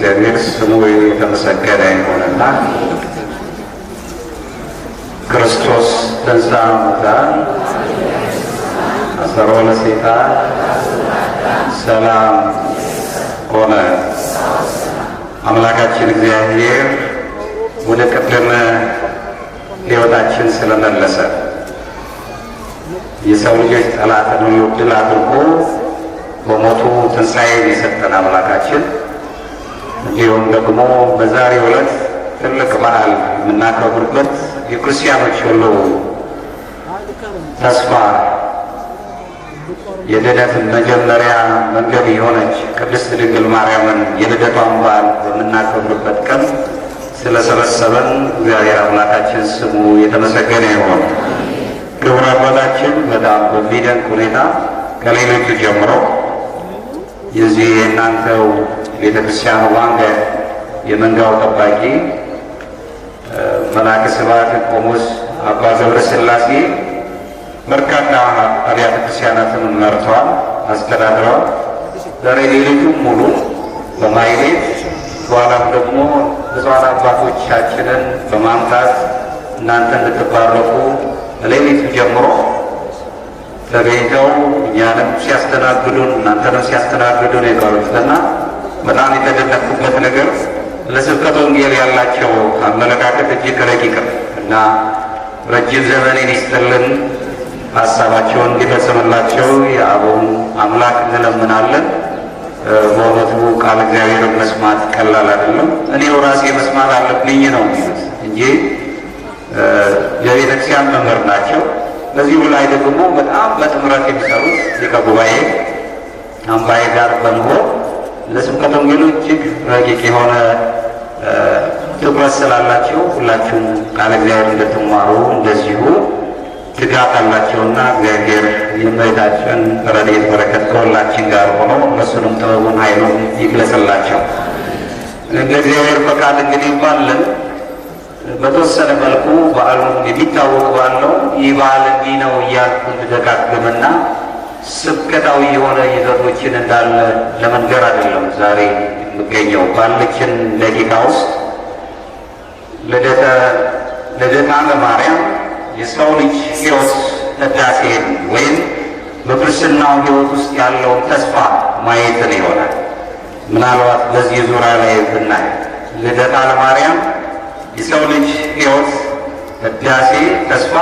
እግዚአብሔር ስሙ የተመሰገነ ይሁንና ክርስቶስ ተንሥአ እሙታን አሰሮ ለሰይጣን ሰላም ሆነ። አምላካችን እግዚአብሔር ወደ ቀደመ ሕይወታችን ስለመለሰ የሰው ልጆች ጠላትን ሁሉ ድል አድርጎ በሞቱ ትንሣኤን የሰጠን አምላካችን እንዲሁም ደግሞ በዛሬው ዕለት ትልቅ በዓል የምናከብርበት የክርስቲያኖች ሁሉ ተስፋ የልደት መጀመሪያ መንገድ የሆነች ቅድስት ድንግል ማርያምን የልደቷን በዓል በምናከብርበት ቀን ስለሰበሰበን እግዚአብሔር አምላካችን ስሙ የተመሰገነ ይሁን። ክቡር አባታችን በጣም በሚደንቅ ሁኔታ ከሌሎቹ ጀምሮ የዚህ የእናንተው ቤተክርስቲያኑ ዋንገ የመንጋው ጠባቂ መልአከ ስብሐት ቆሞስ አባ ገብረ ሥላሴ በርካታ አብያተ ክርስቲያናትን መርተዋል፣ አስተዳድረዋል። ዛሬ ሌሊቱም ሙሉ በማይሌት በኋላም ደግሞ ብፁዓን አባቶቻችንን በማምጣት እናንተ እንድትባረኩ ሌሊቱ ጀምሮ ተገኝተው እኛንም ሲያስተናግዱን እናንተንም ሲያስተናግዱን የቀሩትና በጣም የተደነቅኩበት ነገር ለስብከተ ወንጌል ያላቸው አመለካከት እጅግ ረቂቅ እና ረጅም ዘመንን ይስጥልን፣ ሀሳባቸውን እንዲፈጽምላቸው የአቡን አምላክ እንለምናለን። በእውነቱ ቃል እግዚአብሔርን መስማት ቀላል አይደለም። እኔው ራሴ መስማት አለብኝ ነው የሚሉት እንጂ የቤተክርስቲያን መምህር ናቸው። በዚሁ ላይ ደግሞ በጣም በጥምረት የሚሰሩት ሊቀ ጉባኤ አምባዬ ጋር በመሆን ለስብከተ ወንጌሉ እጅግ ረቂቅ የሆነ ትኩረት ስላላቸው ሁላችሁም ቃለ እግዚአብሔር እንድትማሩ እንደዚሁ ትጋት አላቸውና እግዚአብሔር የእመቤታችን ረድኤት በረከት ከሁላችን ጋር ሆኖ እነሱንም ጥበቡን ኃይሉን ይግለጽላቸው። እንደ እግዚአብሔር ፈቃድ እንግዲህ ባለን በተወሰነ መልኩ በዓሉን የሚታወቅ በዓል ነው። ይህ በዓል እንዲህ ነው እያልኩ እንድደጋግምና ስብከታዊ የሆነ ይዘቶችን እንዳለ ለመንገር አይደለም ዛሬ የሚገኘው። ባለችን ደቂቃ ውስጥ ልደታ ለማርያም የሰው ልጅ ሕይወት ህዳሴን ወይም በክርስትናው ሕይወት ውስጥ ያለውን ተስፋ ማየትን ይሆናል። ምናልባት በዚህ ዙሪያ ላይ ብናይ ልደታ ለማርያም የሰው ልጅ ሕይወት ህዳሴ ተስፋ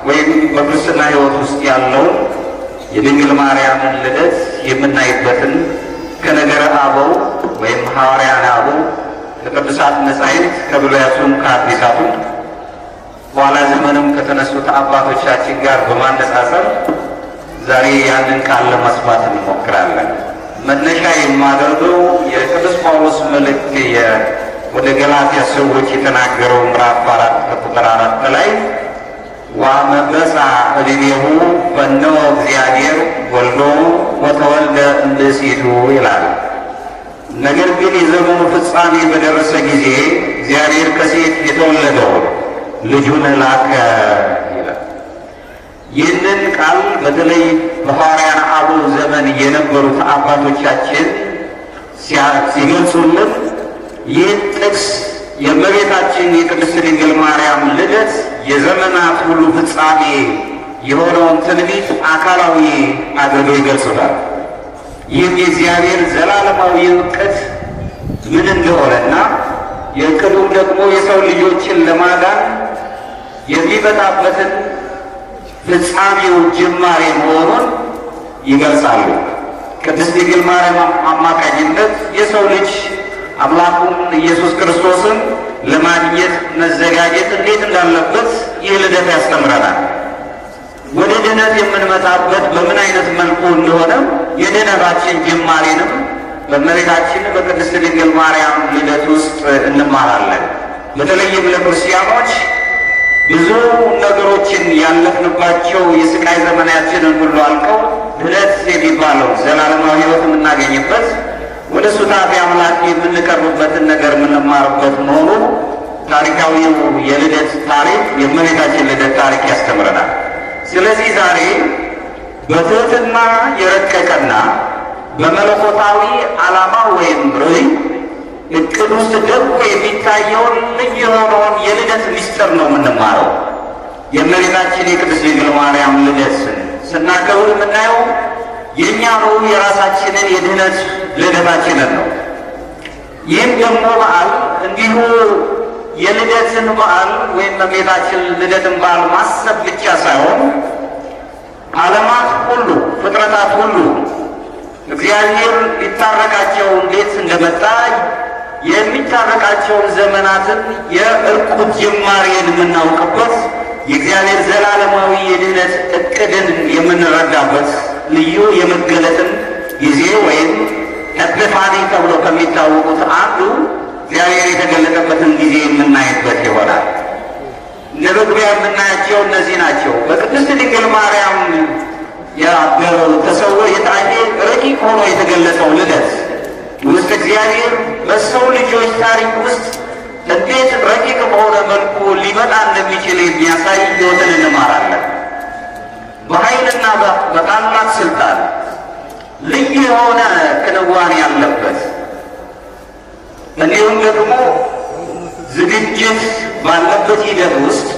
ወይም በክርስትና ሕይወት ውስጥ ያለውን የድንግል ማርያምን ልደት የምናይበትን ከነገረ አበው ወይም ሐዋርያነ አበው ከቅዱሳት መጻሕፍት ከብሉያቱም ከአዲሳቱም በኋላ ዘመንም ከተነሱት አባቶቻችን ጋር በማነጻጸር ዛሬ ያንን ቃል ለማስፋት እንሞክራለን። መነሻ የማደርገው የቅዱስ ጳውሎስ መልእክት ወደ ገላትያ ሰዎች የተናገረው ምዕራፍ 4 ቁጥር 4 ላይ ወአመበሳ እዲሁ ፈነወ እግዚአብሔር ወልዶ ወተወልደ እምብእሲቱ ይላል። ነገር ግን የዘመኑ ፍጻሜ በደረሰ ጊዜ እግዚአብሔር ከሴት የተወለደው ልጁን ላከ ይላል። ይህንን ቃል በተለይ በሐዋርያነ አበው ዘመን የነበሩት አባቶቻችን ሲገልጹልን ይህ ጥቅስ የእመቤታችን የቅድስት ድንግል ማርያም ልደት የዘመናት ሁሉ ፍጻሜ የሆነውን ትንቢት አካላዊ አድርገው ይገልጹታል። ይህም የእግዚአብሔር ዘላለማዊ እቅድ ምን እንደሆነና የእቅዱም ደግሞ የሰው ልጆችን ለማዳን የሚመጣበትን ፍጻሜው ጅማሬ መሆኑን ይገልጻሉ። ቅድስት ድንግል ማርያም አማካኝነት የሰው ልጅ አምላኩን ኢየሱስ ክርስቶስን ለማግኘት መዘጋጀት እንዴት እንዳለበት ይህ ልደት ያስተምረናል። ወደ ድነት የምንመጣበት በምን አይነት መልኩ እንደሆነ የድነታችን ጅማሬንም በእመቤታችን በቅድስት ድንግል ማርያም ልደት ውስጥ እንማራለን። በተለይም ለክርስቲያኖች ብዙ ነገሮችን ያለፍንባቸው የስቃይ ዘመናችንን ሁሉ አልቀው ድነት የሚባለው ዘላለማዊ ሕይወት የምናገኝበት ወደ ሱታፌ አምላክ የምንቀርብበትን ነገር የምንማርበት መሆኑ ታሪካዊው የልደት ታሪክ የእመቤታችን ልደት ታሪክ ያስተምረናል። ስለዚህ ዛሬ በትህትና የረቀቀና በመለኮታዊ ዓላማ ወይም ርዕይ በምስል ውስጥ ደግሞ የሚታየውን ልዩ የሆነውን የልደት ምስጢር ነው የምንማረው። የእመቤታችን የቅድስት ድንግል ማርያም ልደት ስናከብር የምናየው የእኛኑ የራሳችንን የድህነት ልደታችንን ነው። ይህም ደግሞ በዓል እንዲሁ የልደትን በዓል ወይም የእመቤታችን ልደትን በዓል ማሰብ ብቻ ሳይሆን ዓለማት ሁሉ ፍጥረታት ሁሉ እግዚአብሔር ሊታረቃቸው እንዴት እንደመጣ የሚታረቃቸውን ዘመናትን የእርቁ ጅማሬን የምናውቅበት የእግዚአብሔር ዘላለማዊ የድህነት እቅድን የምንረዳበት ልዩ የመገለጥን ጊዜ ወይም ኤጲፋኒ ተብሎ ከሚታወቁት አንዱ እግዚአብሔር የተገለጠበትን ጊዜ የምናይበት ይሆናል። እንደ መግቢያ የምናያቸው እነዚህ ናቸው። በቅድስት ድንግል ማርያም ያደረው ተሰውሮ የታየ ረቂቅ ሆኖ የተገለጸው ልደት ውስጥ እግዚአብሔር በሰው ልጆች ታሪክ ውስጥ እንዴት ረቂቅ በሆነ መልኩ ሊመጣ እንደሚችል የሚያሳይ ሕይወትን እንማራለን። በኃይልና በታላቅ ስልጣን ልዩ የሆነ ክንዋኔ ያለበት እንዲሁም ደግሞ ዝግጅት ባለበት ሂደት ውስጥ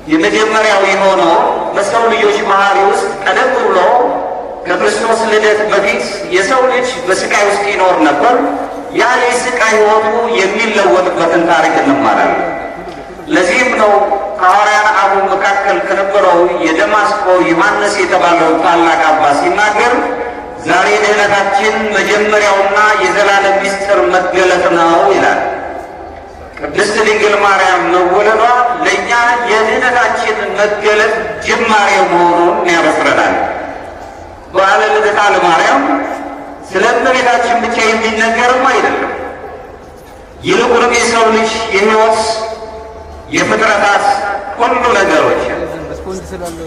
የመጀመሪያው የሆነው በሰው ልጆች ባህሪ ውስጥ ቀደም ብሎ ከክርስቶስ ልደት በፊት የሰው ልጅ በስቃይ ውስጥ ይኖር ነበር። ያ የስቃይ ሕይወቱ የሚለወጥበትን ታሪክ እንማራለን። ለዚህም ነው ከሐዋርያት አበው መካከል ከነበረው የደማስቆ ዮሐንስ የተባለው ታላቅ አባት ሲናገር ዛሬ ድህነታችን መጀመሪያውና የዘላለም ምስጢር መገለጥ ነው ይላል። ቅድስት ድንግል ማርያም መወለዷ ለእኛ የድህነታችን መገለጥ ጅማሬው መሆኑን ያበስረናል። በዓለ ልደታ ለማርያም ስለ እመቤታችን ብቻ የሚነገርም አይደለም። ይልቁንም የሰው ልጅ የሕይወት የፍጥረታት ሁሉ ነገሮች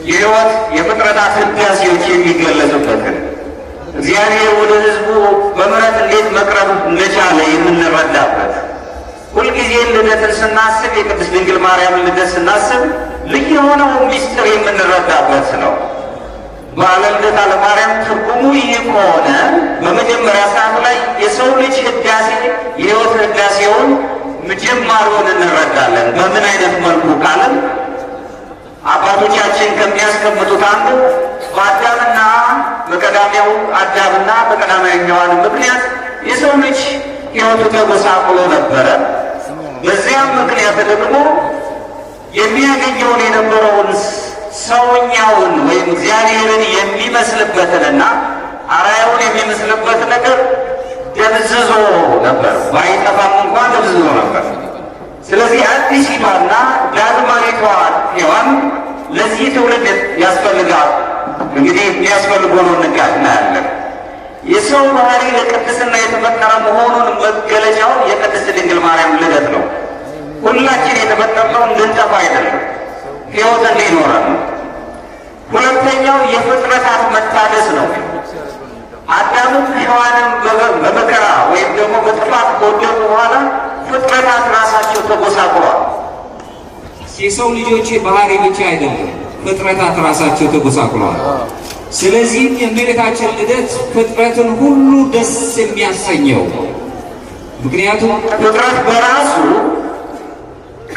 የሕይወት የፍጥረታት ህዳሴዎች የሚገለጹበትን እግዚአብሔር ወደ ሕዝቡ በምሕረት እንዴት መቅረብ እንደቻለ የምንረዳበት ሁልጊዜ ልደትን ስናስብ የቅድስት ድንግል ማርያም ልደት ስናስብ ልዩ የሆነው ምስጢር የምንረዳበት ነው። በዓለ ልደታ ለማርያም ትርጉሙ ይህ ከሆነ በመጀመሪያ ሰዓት ላይ የሰው ልጅ ህዳሴ የሕይወት ህዳሴውን ጅማሬውን እንረዳለን። በምን አይነት መልኩ ካለን አባቶቻችን ከሚያስቀምጡት አንዱ በአዳምና በቀዳሚው አዳምና በቀዳማዊ ሔዋን ምክንያት የሰው ልጅ ሕይወቱ ተጎሳቁሎ ነበረ። በዚያም ምክንያት ደግሞ የሚያገኘውን የነበረውን ሰውኛውን ወይም እግዚአብሔርን የሚመስልበትንና አርአያውን የሚመስልበት ነገር ደብዝዞ ነበር። ባይጠፋም እንኳን ደብዝዞ ነበር። ስለዚህ አዲሲቷና ዳግማዊቷ ሔዋን ለዚህ ትውልድ ያስፈልጋል። እንግዲህ የሚያስፈልግ ሆኖ እናያለን። የሰው ባህሪ ለቅድስና የተፈጠረ መሆኑን መገለጫው የቅድስት ድንግል ማርያም ልደት ነው። ሁላችን የተፈጠርነው እንድንጠፋ አይደለም፣ ሕይወት እንዲኖረን ነው። ሁለተኛው የፍጥረታት መታደስ ነው። አዳምም ሔዋንም በመከራ ወይም ደግሞ በጥፋት ከወደቁ በኋላ ፍጥረታት ራሳቸው ተጎሳቁሏል። የሰው ልጆች ባህሪ ብቻ አይደለም፣ ፍጥረታት ራሳቸው ተጎሳቁለዋል። ስለዚህ የእመቤታችን ልደት ፍጥረትን ሁሉ ደስ የሚያሰኘው ምክንያቱም ፍጥረት በራሱ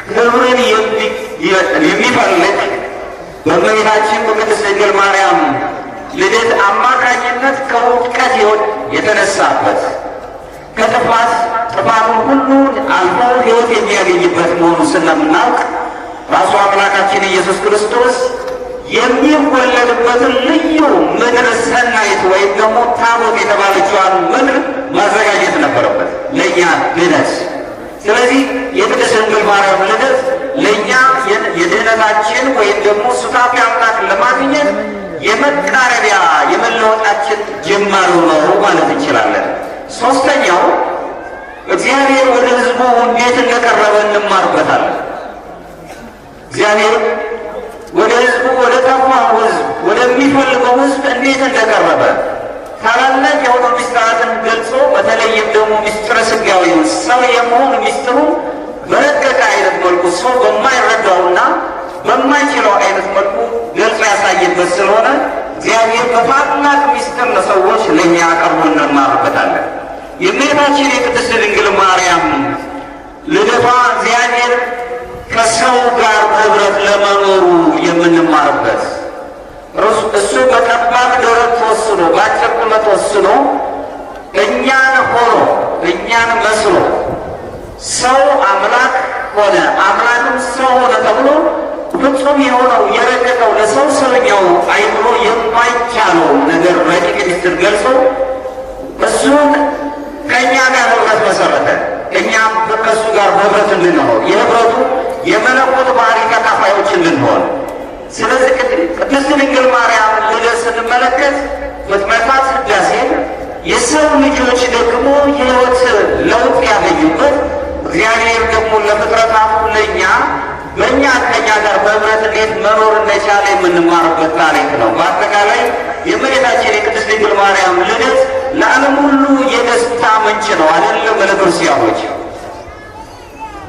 ክብርን የሚፈልግ በእመቤታችን በቅድስት ድንግል ማርያም ልደት አማካኝነት ከውድቀት የተነሳበት ጥፋቱን ሁሉ አልፎ ሕይወት የሚያገኝበት መሆኑ ስለምናውቅ ራሱ አምላካችን ኢየሱስ ክርስቶስ የሚወለድበትን ልዩ ምድር ሰናይት ወይም ደግሞ ታቦት የተባለችዋን ምድር ማዘጋጀት ነበረበት ለእኛ ልደት። ስለዚህ የቅድስት ድንግል ማርያም ልደት ለእኛ የድህነታችን ወይም ደግሞ ሱታፊ አምላክ ለማግኘት የመቃረቢያ የመለወጣችን ጅማሬው ነው ማለት እንችላለን። ሶስተኛው እግዚአብሔር ወደ ሕዝቡ እንዴት እንደቀረበ እንማርበታለን። እግዚአብሔር ወደ ሕዝቡ ወደ ጠፋው ሕዝብ ወደሚፈልገው ሕዝብ እንዴት እንደቀረበ ታላላቅ የሆኑ ምስጢራትን ገልጾ በተለይም ደግሞ ምስጢረ ሥጋዌውን ሰው የመሆን ምስጢሩን በረቀቀ አይነት መልኩ ሰው በማይረዳውና በማይችለው አይነት መልኩ ገልጾ ያሳየበት ስለሆነ እግዚአብሔር በታላቅ ምስጢር ለሰዎች ለእኛ አቀርቦ እንማርበታለን። የእመቤታችን የቅድስት ድንግል ማርያም የምንማርበት እሱ በጠባብ ደረት ተወስኖ በአጭር ቁመት ተወስኖ እኛን ሆኖ እኛን መስሎ ሰው አምላክ ሆነ አምላክም ሰው ሆነ ተብሎ ፍጹም የሆነው የረቀቀው ለሰው ሰውኛው አይምሮ የማይቻለው ነገር ረቂቅ ምስጢር ገልጾ እሱን ከእኛ ጋር ህብረት መሰረተ። እኛም ከእሱ ጋር ህብረት እንድንሆን የህብረቱ የመለኮት ባህሪ ተካፋዮች እንድንሆን። ስለዚህ ቅድስት ድንግል ማርያም ልደት ስንመለከት ፍጥመታት ሥላሴን የሰው ልጆች ደግሞ የህይወት ለውጥ ያገኙበት እግዚአብሔር ደግሞ ለፍጥረታቱ ለእኛ በእኛ ከእኛ ጋር በህብረት እንዴት መኖር እንደቻለ የምንማርበት ታሪክ ነው። በአጠቃላይ የእመቤታችን የቅድስት ድንግል ማርያም ልደት ለዓለም ሁሉ የደስታ ምንጭ ነው። አይደለም ለክርስቲያኖች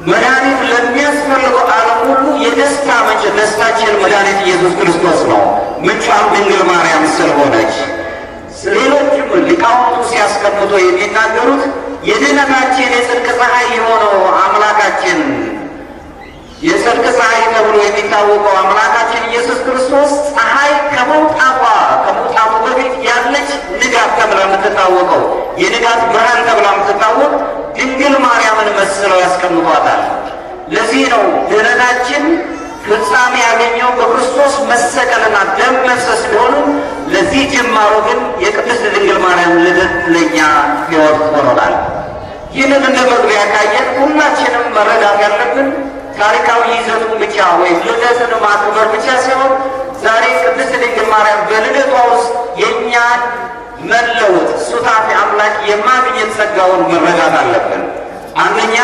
መድኃኒት ለሚያስፈልገው ዓለም ሁሉ የደስታ ምንጭ ደስታችን መድኃኒት ኢየሱስ ክርስቶስ ነው። ምንጯም ድንግል ማርያም ስለሆነች ሌሎችም ሊቃውንቱ ሲያስቀምጡ የሚናገሩት የድኅነታችን የጽድቅ ፀሐይ የሆነው አምላካችን የጽድቅ ፀሐይ ተብሎ የሚታወቀው አምላካችን ኢየሱስ ክርስቶስ ፀሐይ ከመውጣቱ በፊት ያለች ንጋት ተብላ የምትታወቀው የንጋት ብርሃን ተብላ የምትታወቅ ድንግል ማርያምን መስለው ያስቀምጧታል። ለዚህ ነው ድኅነታችን ፍጻሜ ያገኘው በክርስቶስ መሰቀልና ደም መፍሰስ ሲሆኑ ለዚህ ጅማሮ ግን የቅድስት ድንግል ማርያም ልደት ለእኛ ሕይወት ሆኖናል። ይህንን እንደ መግቢያ ካየን ሁላችንም መረዳት ያለብን ታሪካዊ ይዘቱን ብቻ ወይም ልደትን ማክበር ብቻ ሲሆን ዛሬ ቅድስት ድንግል ማርያም በልደቷ ውስጥ የእኛን መለወጥ ሱታፌ አምላክ የማግኘት ጸጋውን መረዳት አለብን። አንደኛ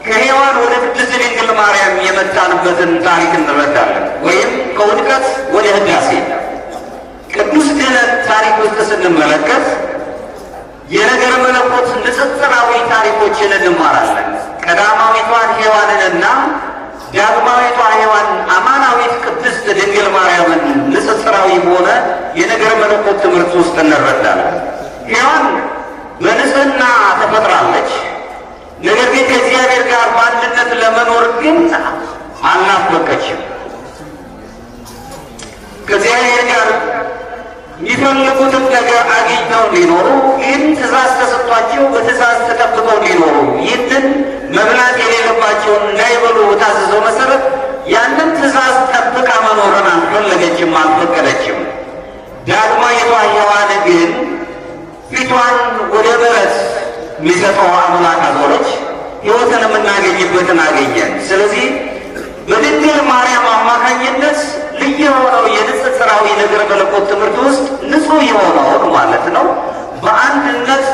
ከሔዋን ወደ ቅድስት ድንግል ማርያም የመጣንበትን ታሪክ እንረዳለን። ወይም ከውድቀት ወደ ህዳሴ ቅዱስ ድነት ታሪክ ውስጥ ስንመለከት የነገረ መለኮት ንጽጽራዊ ታሪኮችን እንማራለን። ቀዳማዊቷን ሔዋንንና ዳግማዊቷ ሔዋን አማናዊት ቅድስት ድንግል ማርያምን ንጽጽራዊ በሆነ የነገረ መለኮት ትምህርት ውስጥ እንረዳለን። ሔዋን በንጽህና ተፈጥራለች። ነገር ግን ከእግዚአብሔር ጋር በአንድነት ለመኖር ግን አልናፈቀችም። ከእግዚአብሔር ጋር የሚፈልጉትን ነገር አግኝተው ሊኖሩ ግን ትእዛዝ ተሰጥቷቸው በትእዛዝ ተጠብቀው ሊኖሩ ይህንን መብላት የሌለባቸውን እንዳይበሉ በታዘዘው መሰረት ያንን ትእዛዝ ጠብቃ መኖርን አልፈለገችም፣ አልፈቀደችም። ዳግማዊቷ ሔዋን ግን ፊቷን ወደ ምሕረት የሚሰጠው አምላክ አዞረች። ሕይወትን የምናገኝበትን አገኘን። ስለዚህ በድንግል ማርያም አማካኝነት ልዩ የሆነው የንጽጽራዊ ነገረ መለኮት ትምህርት ውስጥ ንጹሕ የሆነውን ማለት ነው በአንድነት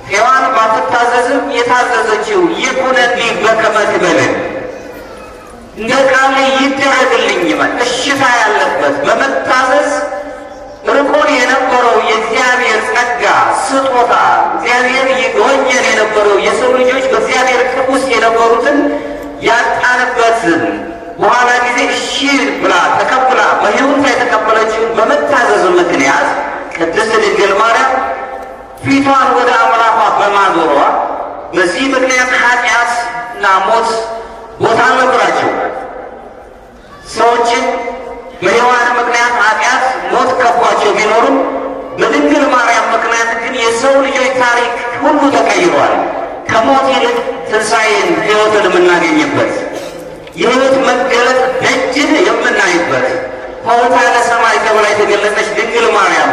ሔዋን ባትታዘዝም የታዘዘችው ይኩነኒ በከመ ትቤልን እንደ ቃል ይደረግልኝ እሽታ ያለበት በመታዘዝ ርቆን የነበረው የእግዚአብሔር ጸጋ ስጦታ እግዚአብሔር ይጎኘን የነበረው የሰው ልጆች በእግዚአብሔር ክብ ውስጥ የነበሩትን ያጣንበትን በኋላ ጊዜ እሺ ብላ ተቀብላ በሕይወቷ የተቀበለችውን በመታዘዝ ምክንያት ቅድስት ድንግል ማርያም ፊቷን ወደ አምላኳ በማዞሯ በዚህ ምክንያት ኃጢአትና ሞት ቦታ አልነበራቸው። ሰዎችን በሔዋን ምክንያት ኃጢአት ሞት ከቧቸው ቢኖሩም በድንግል ማርያም ምክንያት ግን የሰው ልጆች ታሪክ ሁሉ ተቀይሯል። ከሞት ይልቅ ትንሣኤን ሕይወትን የምናገኝበት የሕይወት መገለጥ ደጅን የምናይበት ሆታ ለሰማይ ተብላ የተገለጸች ድንግል ማርያም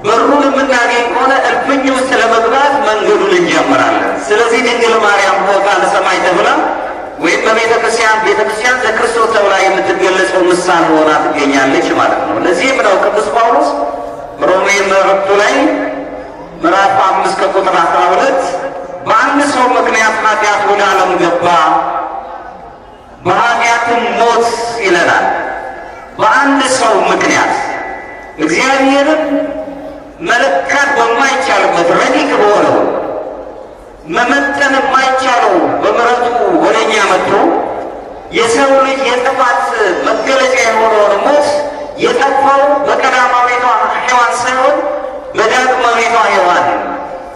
በሩን የምናገኝ ከሆነ እልፍኝ ውስጥ ለመግባት መንገዱን እንጀምራለን። ስለዚህ ድንግል ማርያም ሆታ ለሰማይ ተብላ ወይም በቤተ ክርስቲያን ለክርስቶስ ተብላ የምትገለጸው ምሳሌ ሆና ትገኛለች ማለት ነው። ለዚህም ነው ቅዱስ ጳውሎስ ሮሜ ምዕራፍ ላይ ምዕራፍ 5 ከቁጥር 12 በአንድ ሰው ምክንያት ኃጢአት ወደ ዓለም ገባ፣ በኃጢአትም ሞት ይለናል። በአንድ ሰው ምክንያት እግዚአብሔርን መለካት በማይቻልበት ረቂቅ በሆነው መመጠን የማይቻለው በምሕረቱ ወደኛ መጥቶ የሰው ልጅ የጥፋት መገለጫ የሆነውን ሞት የጠፋው በቀዳማዊቷ ሔዋን ሳይሆን በዳግማዊቷ ሔዋን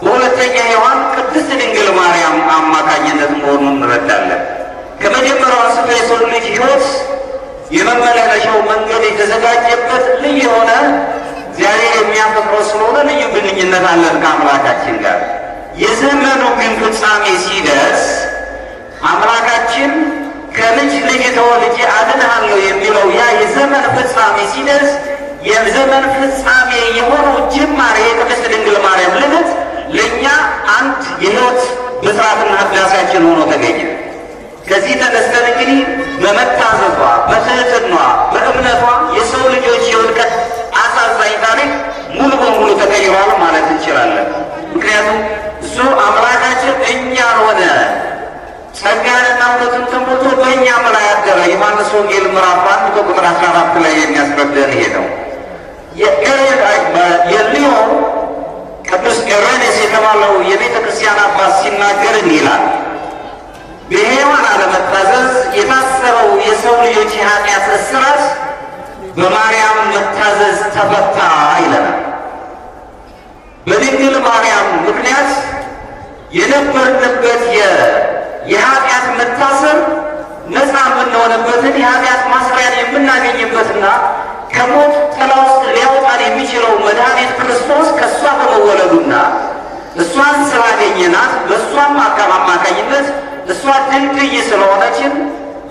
በሁለተኛ ሔዋን ቅድስት ድንግል ማርያም አማካኝነት መሆኑን እንረዳለን። ከመጀመሪያው አንስቶ የሰው ልጅ ሕይወት የመመላለሻው መንገድ የተዘጋጀበት ልዩ የሆነ እግዚአብሔር የሚያፈቅረው ስለሆነ ልዩ ግንኙነት አለን ከአምላካችን ጋር። የዘመኑ ግን ፍጻሜ ሲደርስ አምላካችን ከልጅ ልጅ ተወልጄ አድንሃለሁ የሚለው ያ የዘመን ፍጻሜ ሲደርስ የዘመን ፍጻሜ የሆነው ጅማሬ የቅድስት ድንግል ማርያም ልደት ለእኛ አንድ የሕይወት ብስራትና ህዳሴያችን ሆኖ ተገኘ። ከዚህ ተነስተን እንግዲህ በመታዘዟ፣ በትህትኗ፣ በእምነቷ የሰው ልጆች የውድቀት አሳዛኝ ታሪክ ሙሉ በሙሉ ተቀይሯል ማለት እንችላለን። ምክንያቱም እሱ አምላካችን እኛን ሆነ ጸጋንና እውነትን ተሞልቶ በእኛም ላይ ያደረ። ዮሐንስ ወንጌል ምዕራፍ 1 ቁጥር 14 ላይ የሚያስረዳን ይሄ ነው። የሊዮን ቅዱስ ኤሬኔስ የተባለው የቤተ ክርስቲያን አባት ሲናገር ይላል፣ በሔዋን አለመታዘዝ የታሰረው የሰው ልጆች የኃጢአት እስራት በማርያም መታዘዝ ተፈታ ይለናል። በድንግል ማርያም ምክንያት የነበርንበት የኃጢአት መታሰር ነፃ የምንሆንበትን የኃጢአት ማስሪያን የምናገኝበትና ከሞት ጥላ ውስጥ ሊያወጣን የሚችለው መድኃኒት ክርስቶስ ከእሷ በመወለዱና እሷን ስላገኘናት በእሷም አማካኝነት እሷ ድልድይ ስለሆነችን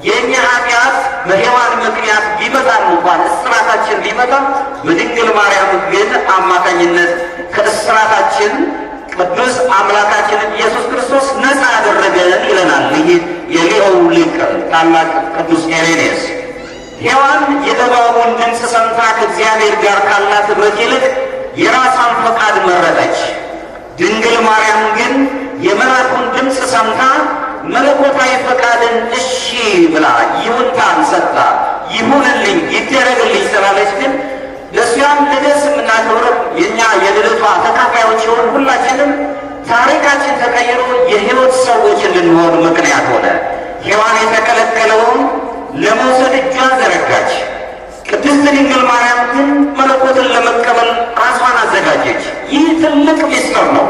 የእኛ ኃጢአት በሔዋን ምክንያት ቢመጣም እንኳን እስራታችን ቢመጣ በድንግል ማርያም ግን አማካኝነት ከእስራታችን ቅዱስ አምላካችንን ኢየሱስ ክርስቶስ ነፃ ያደረገን ይለናል። ይህ የሊሆው ሊቅ ታላቅ ቅዱስ ኤሬኔስ ሔዋን የእባቡን ድምፅ ሰምታ ከእግዚአብሔር ጋር ካላት ኅብረት ይልቅ የራሷን ፈቃድ መረጠች። ድንግል ማርያም ግን የመልአኩን ድምፅ ሰምታ መለኮታዊ ፈቃድን እሺ ብላ ይሁንታን ሰጥታ ይሁንልኝ ይደረግልኝ ስላለች ግን ለእሷም ልደት የምናከብረው የእኛ የልደቷ ተካፋዮች የሆን ሁላችንም ታሪካችን ተቀይሮ የሕይወት ሰዎች እንድንሆን ምክንያት ሆነ። ሔዋን የተከለከለውን ለመውሰድ እጇን ዘረጋች። ቅድስት ድንግል ማርያም ግን መለኮትን ለመቀበል ራሷን አዘጋጀች። ይህ ትልቅ ምስጢር ነው።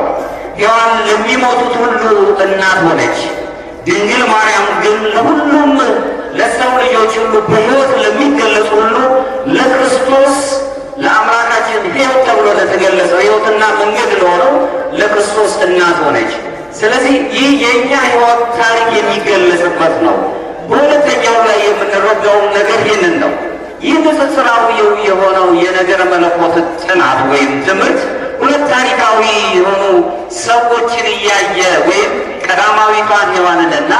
ሔዋን ለሚሞቱት ሁሉ እናት ሆነች። ድንግል ማርያም ግን ለሁሉም ለሰው ልጆች ሁሉ በሕይወት ለሚገለጹ ሁሉ ለክርስቶስ ለአምላካችን ሕይወት ተብሎ ለተገለጸው ሕይወትና መንገድ ለሆነው ለክርስቶስ እናት ሆነች። ስለዚህ ይህ የእኛ ሕይወት ታሪክ የሚገለጽበት ነው። በሁለተኛው ላይ የምንረዳውን ነገር ይህንን ነው። ይህ ንጽጽራዊ የሆነው የነገረ መለኮት ጥናት ወይም ትምህርት ሁለት ታሪካዊ የሆኑ ሰዎችን እያየ ወይም ቀዳማዊቷን ሔዋንንና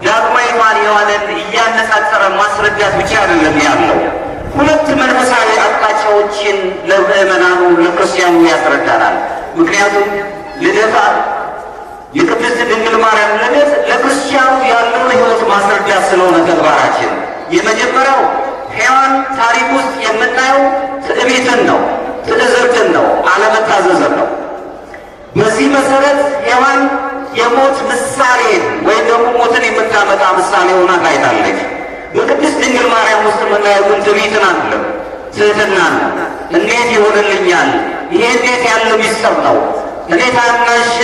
ዳግማዊቷን ሔዋንን እያነጻጸረ ማስረዳት ብቻ አይደለም ያለው። ሁለት መንፈሳዊ አቅጣጫዎችን ለምእመናኑ ለክርስቲያኑ ያስረዳናል። ምክንያቱም ልደታ የቅድስት ድንግል ማርያም ልደት ለክርስቲያኑ ያለውን ሕይወት ማስረዳት ስለሆነ ተግባራችን የመጀመሪያው ሔዋን ታሪክ ውስጥ የምናየው ትዕቢትን ነው፣ ትዕዝርትን ነው፣ አለመታዘዝን ነው። በዚህ መሰረት ሔዋን የሞት ምሳሌ ወይም ደግሞ ሞትን የምታመጣ ምሳሌ ሆና ታይታለች። በቅድስት ድንግል ማርያም ውስጥ የምናየው ግን ትዕቢትን አይደለም፣ ትህትናን ነው። እንዴት ይሆንልኛል? ይሄ እንዴት ያለ ሚስጥር ነው? እኔ ታናሽ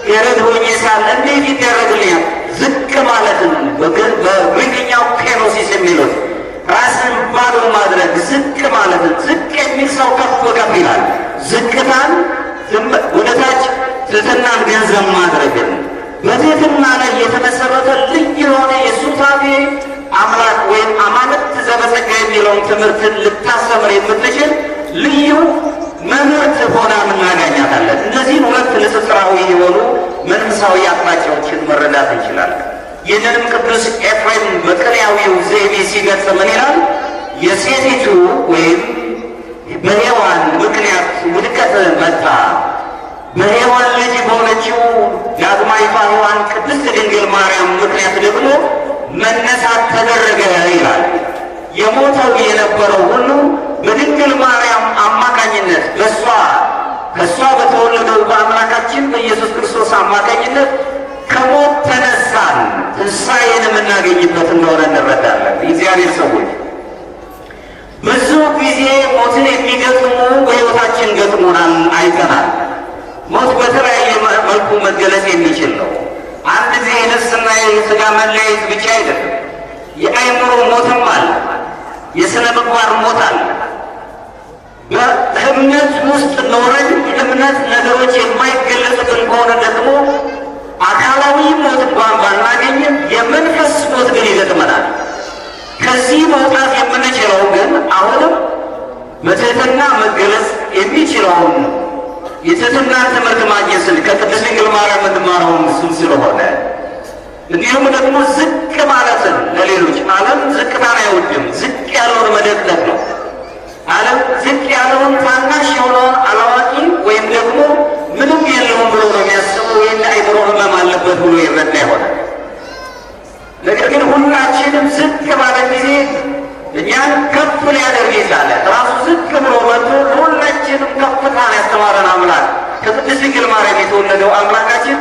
ገረድ ሆኜ ሳለ እንዴት ይደረግልኛል? ዝቅ ማለትን በግሪክኛው ኬኖሲስ የሚሉት ራስን ባዶ ማድረግ ዝቅ ማለትን። ዝቅ የሚል ሰው ከፍ ከፍ ይላል። ዝቅታን ወደታች፣ ትህትናን ገንዘብ ማድረግን በትህትና ላይ የተመሰረተ ልዩ የሆነ የሱታፌ አምላክ ወይም አማልክት ዘበጸጋ የሚለውን ትምህርትን ልታስተምር የምትችል ልዩ መምህርት ሆና እናገኛታለን። እነዚህን ሁለት ንጽጽራዊ የሆኑ መንፈሳዊ አቅጣጫዎችን መረዳት እንችላለን። ይህንንም ቅዱስ ኤፍሬም በቅኔያዊው ዘይቤ ሲገልጽ ምን ይላል? የሴቲቱ ወይም በሔዋን ምክንያት ውድቀት መጣ፣ በሔዋን ልጅ በሆነችው ዳግማዊቷ ሔዋን ቅድስት ድንግል ማርያም ምክንያት ደግሞ መነሳት ተደረገ ይላል። የሞተው የነበረው ሁሉ በድንግል ማርያም አማካኝነት ከእሷ በተወለደው በአምላካችን በኢየሱስ ክርስቶስ አማካኝነት ከሞት ተነሳን፣ ትንሣኤን የምናገኝበት እንደሆነ እንረዳለን። የእግዚአብሔር ሰዎች ብዙ ጊዜ ሞትን የሚገጥሙ በሕይወታችን ገጥሞናል፣ አይተናል። ሞት በተለያየ መልኩ መገለጽ የሚችል ነው። አንድ ጊዜ የነፍስና የሥጋ መለየት ብቻ አይደለም፣ የአእምሮ ሞትም አለ። የሥነ ምግባር ሞት አለ። በእምነት ውስጥ ኖረን የእምነት ነገሮች የማይገለጹብን ከሆነ ደግሞ አካላዊ ሞት እንኳን ባናገኝም የመንፈስ ሞት ግን ይገጥመናል። ከዚህ መውጣት የምንችለው ግን አሁንም በትሕትና መገለጽ የሚችለውን የትሕትና ትምህርት ማግኘት ስል ከቅድስት ድንግል ማርያም የምንማረውን እሱን ስለሆነ እንዲሁም ደግሞ ዝቅ ማለትን ለሌሎች ዓለም ዝቅታን አይወድም። ዝቅ ያለውን መደቅደቅ ነው። ዓለም ዝቅ ያለውን ታናሽ የሆነውን አላዋቂ ወይም ደግሞ ምንም የለውም ብሎ ነው የሚያስበው። ይህን አይምሮ ህመም አለበት ብሎ ይረዳ ይሆናል። ነገር ግን ሁላችንም ዝቅ ባለ ጊዜ እኛን ከፍ ሊያደርግ ይችላል። ራሱ ዝቅ ብሎ መጥቶ ሁላችንም ከፍታን ያስተማረን አምላክ ከቅድስት ድንግል ማርያም የተወለደው አምላካችን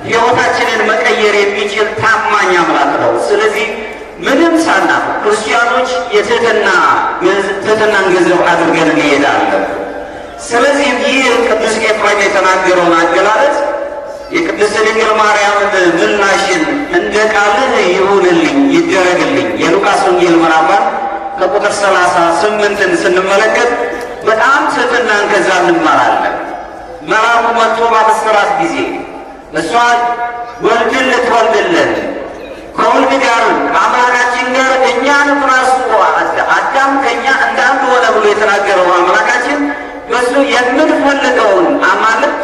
ሕይወታችንን መቀየር የሚችል ታማኝ አምላክ ነው። ስለዚህ ምንም ሳናት ክርስቲያኖች የትሕትናን ገንዘብ አድርገን እንሄዳለን። ስለዚህም ይህ ቅዱስ ኤፍሬም የተናገረውን አገላለጽ የቅድስት ድንግል ማርያምን ምላሽን እንደ ቃልህ ይሁንልኝ ይደረግልኝ የሉቃስ ወንጌል ምዕራፍ ከቁጥር 38ን ስንመለከት በጣም ትሕትናን ከዛ እንማራለን። መልአኩ መጥቶ ባበሰራት ጊዜ እሷ ወልድን ልትወልድልን ከወልድ ጋር አምላካችን ጋር እኛን ራሱ አዳም ከእኛ እንዳንድ ሆነ ብሎ የተናገረው አምላካችን በሱ የምንፈልገውን አማልክ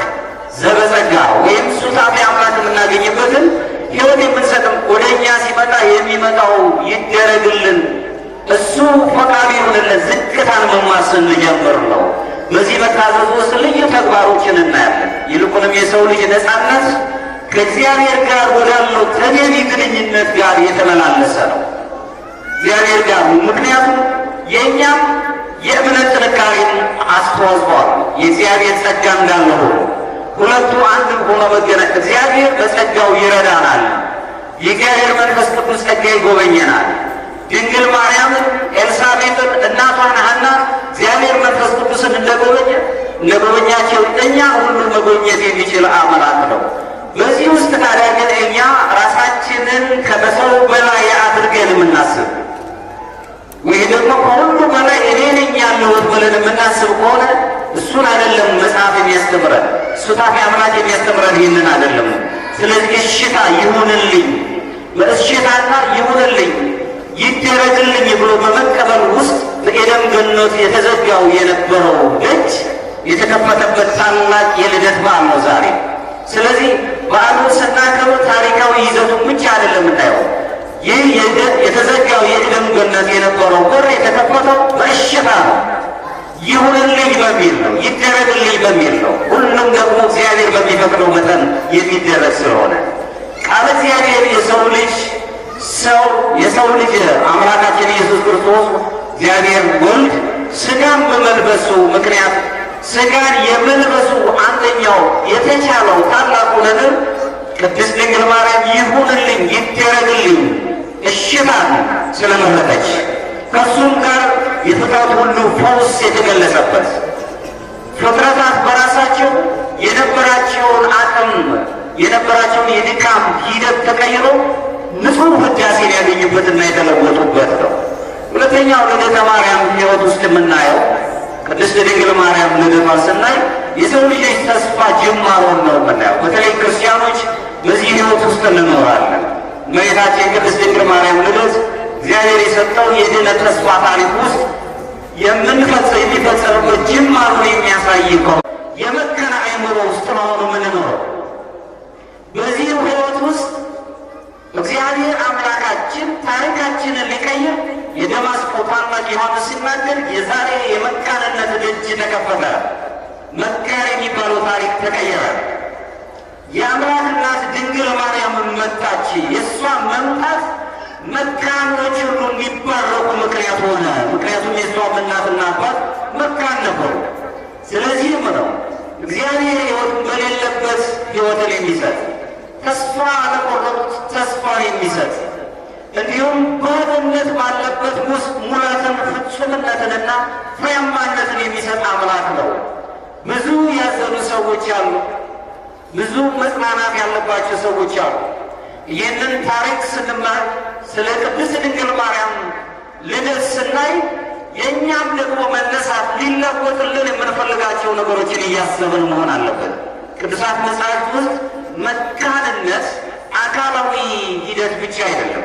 ዘበጸጋ ወይም ሱታፌ አምላክ የምናገኝበትን ሕይወት የምንሰጥም ወደ እኛ ሲመጣ የሚመጣው ይደረግልን፣ እሱ ፈቃዱ ይሁንልን። ዝቅታን መማር ስንጀምር ነው። በዚህ መታዘዝ ውስጥ ልዩ ተግባሮችን እናያለን። ይልቁንም የሰው ልጅ ነፃነት ከእግዚአብሔር ጋር ወዳለው ተገቢ ግንኙነት ጋር የተመላለሰ ነው። እግዚአብሔር ጋር ምክንያቱም የእኛም የእምነት ጥንካሬን አስተዋጽቷል። የእግዚአብሔር ጸጋ እንዳለ ሆኖ ሁለቱ አንድ ሆኖ መገናኘት እግዚአብሔር በጸጋው ይረዳናል። የእግዚአብሔር መንፈስ ቅዱስ ጸጋ ይጎበኘናል። ድንግል ማርያምን ኤልሳቤጥን እናቷን ሐናን እግዚአብሔር መንፈስ ቅዱስን እንደጎበኛቸው እኛ ሁሉ መጎብኘት የሚችል አምላክ ነው። በዚህ ውስጥ ታዲያ ግን እኛ ራሳችንን ከሰው በላይ አድርገን የምናስብ ወይ ደግሞ ከሁሉ በላይ እኔ ነኝ ያለሁት ብለን የምናስብ ከሆነ እሱን አይደለም መጽሐፍ የሚያስተምረን። ሱታፌ አምላክ የሚያስተምረን ይህንን አይደለም። ስለዚህ እሽታ ይሁንልኝ፣ በእሽታና ይሁንልኝ ይደረግልኝ ብሎ በመቀበል ውስጥ በኤደን ገነት የተዘጋው የነበረው ደጅ የተከፈተበት ታላቅ የልደት በዓል ነው ዛሬ። ስለዚህ በዓሉን ስናከብር ታሪካዊ ይዘቱን ብቻ አይደለም የምናየው። ይህ የተዘጋው የኤደን ገነት የነበረው በር የተከፈተው በእሽታ ነው። ይሁንልኝ በሚል ነው፣ ይደረግልኝ በሚል ነው። ሁሉም ደግሞ እግዚአብሔር በሚፈቅደው መጠን የሚደረግ ስለሆነ ቃል እግዚአብሔር የሰው ልጅ አምላካችን ኢየሱስ ክርስቶስ እግዚአብሔር ወልድ ሥጋን በመልበሱ ምክንያት ሥጋን የመልበሱ አንደኛው የተቻለው ታላቁ ነገር ቅድስት ድንግል ማርያም ይሁንልኝ ይደረግልኝ እሽታን ስለመረጠች ከእሱም ጋር የፍጥረት ሁሉ ፈውስ የተገለጸበት ፍጥረታት በራሳቸው የነበራቸውን አቅም የነበራቸውን የድካም ሂደት ተቀይሮ ንጹሕ ውዳሴን ያገኙበትና የተለወጡበት ነው። ሁለተኛው ልደተ ማርያም ሕይወት ውስጥ የምናየው ቅድስት ድንግል ማርያም ልደቷን ስናይ የሰው ልጆች ተስፋ ጅማሮን ነው የምናየው። በተለይ ክርስቲያኖች በዚህ ሕይወት ውስጥ እንኖራለን። እመቤታችን ቅድስት ድንግል ማርያም ልደት እግዚአብሔር የሰጠው የድነት ተስፋ ታሪክ ውስጥ የሚፈጸምበት ጅማሮን የሚያሳይ ከሆነ የመከነ አእምሮ ውስጥ መሆኑ የምንኖረው በዚህ ሕይወት ውስጥ እግዚአብሔር አምላካችን ታሪካችንን ሊቀይር የደማስቆ ታላቅ ዮሐንስ ሲናገር የዛሬ የመካንነት ደጅ ተከፈተ፣ መካን የሚባለው ታሪክ ተቀየረ። የአምላክ እናት ድንግል ማርያም መጣች። የእሷ መምጣት መካኖች ሁሉ እንዲባረኩ ምክንያት ሆነ። ምክንያቱም የእሷም እናትና አባት መካን ነበሩ። ስለዚህም ነው እግዚአብሔር ሕይወትን በሌለበት ሕይወትን የሚሰጥ ተስፋ ለቆረጡት ተስፋ የሚሰጥ እንዲሁም ባዶነት ባለበት ውስጥ ሙላትን ፍጹምነትንና ፍሬያማነትን የሚሰጥ አምላክ ነው። ብዙ ያዘኑ ሰዎች አሉ። ብዙ መጽናናት ያለባቸው ሰዎች አሉ። ይህንን ታሪክ ስንማር ስለ ቅድስት ድንግል ማርያም ልደት ስናይ የእኛም ደግሞ መነሳት ሊለወጥልን የምንፈልጋቸው ነገሮችን እያሰብን መሆን አለበት። ቅዱሳት መጻሕፍት ውስጥ መካንነት አካላዊ ሂደት ብቻ አይደለም።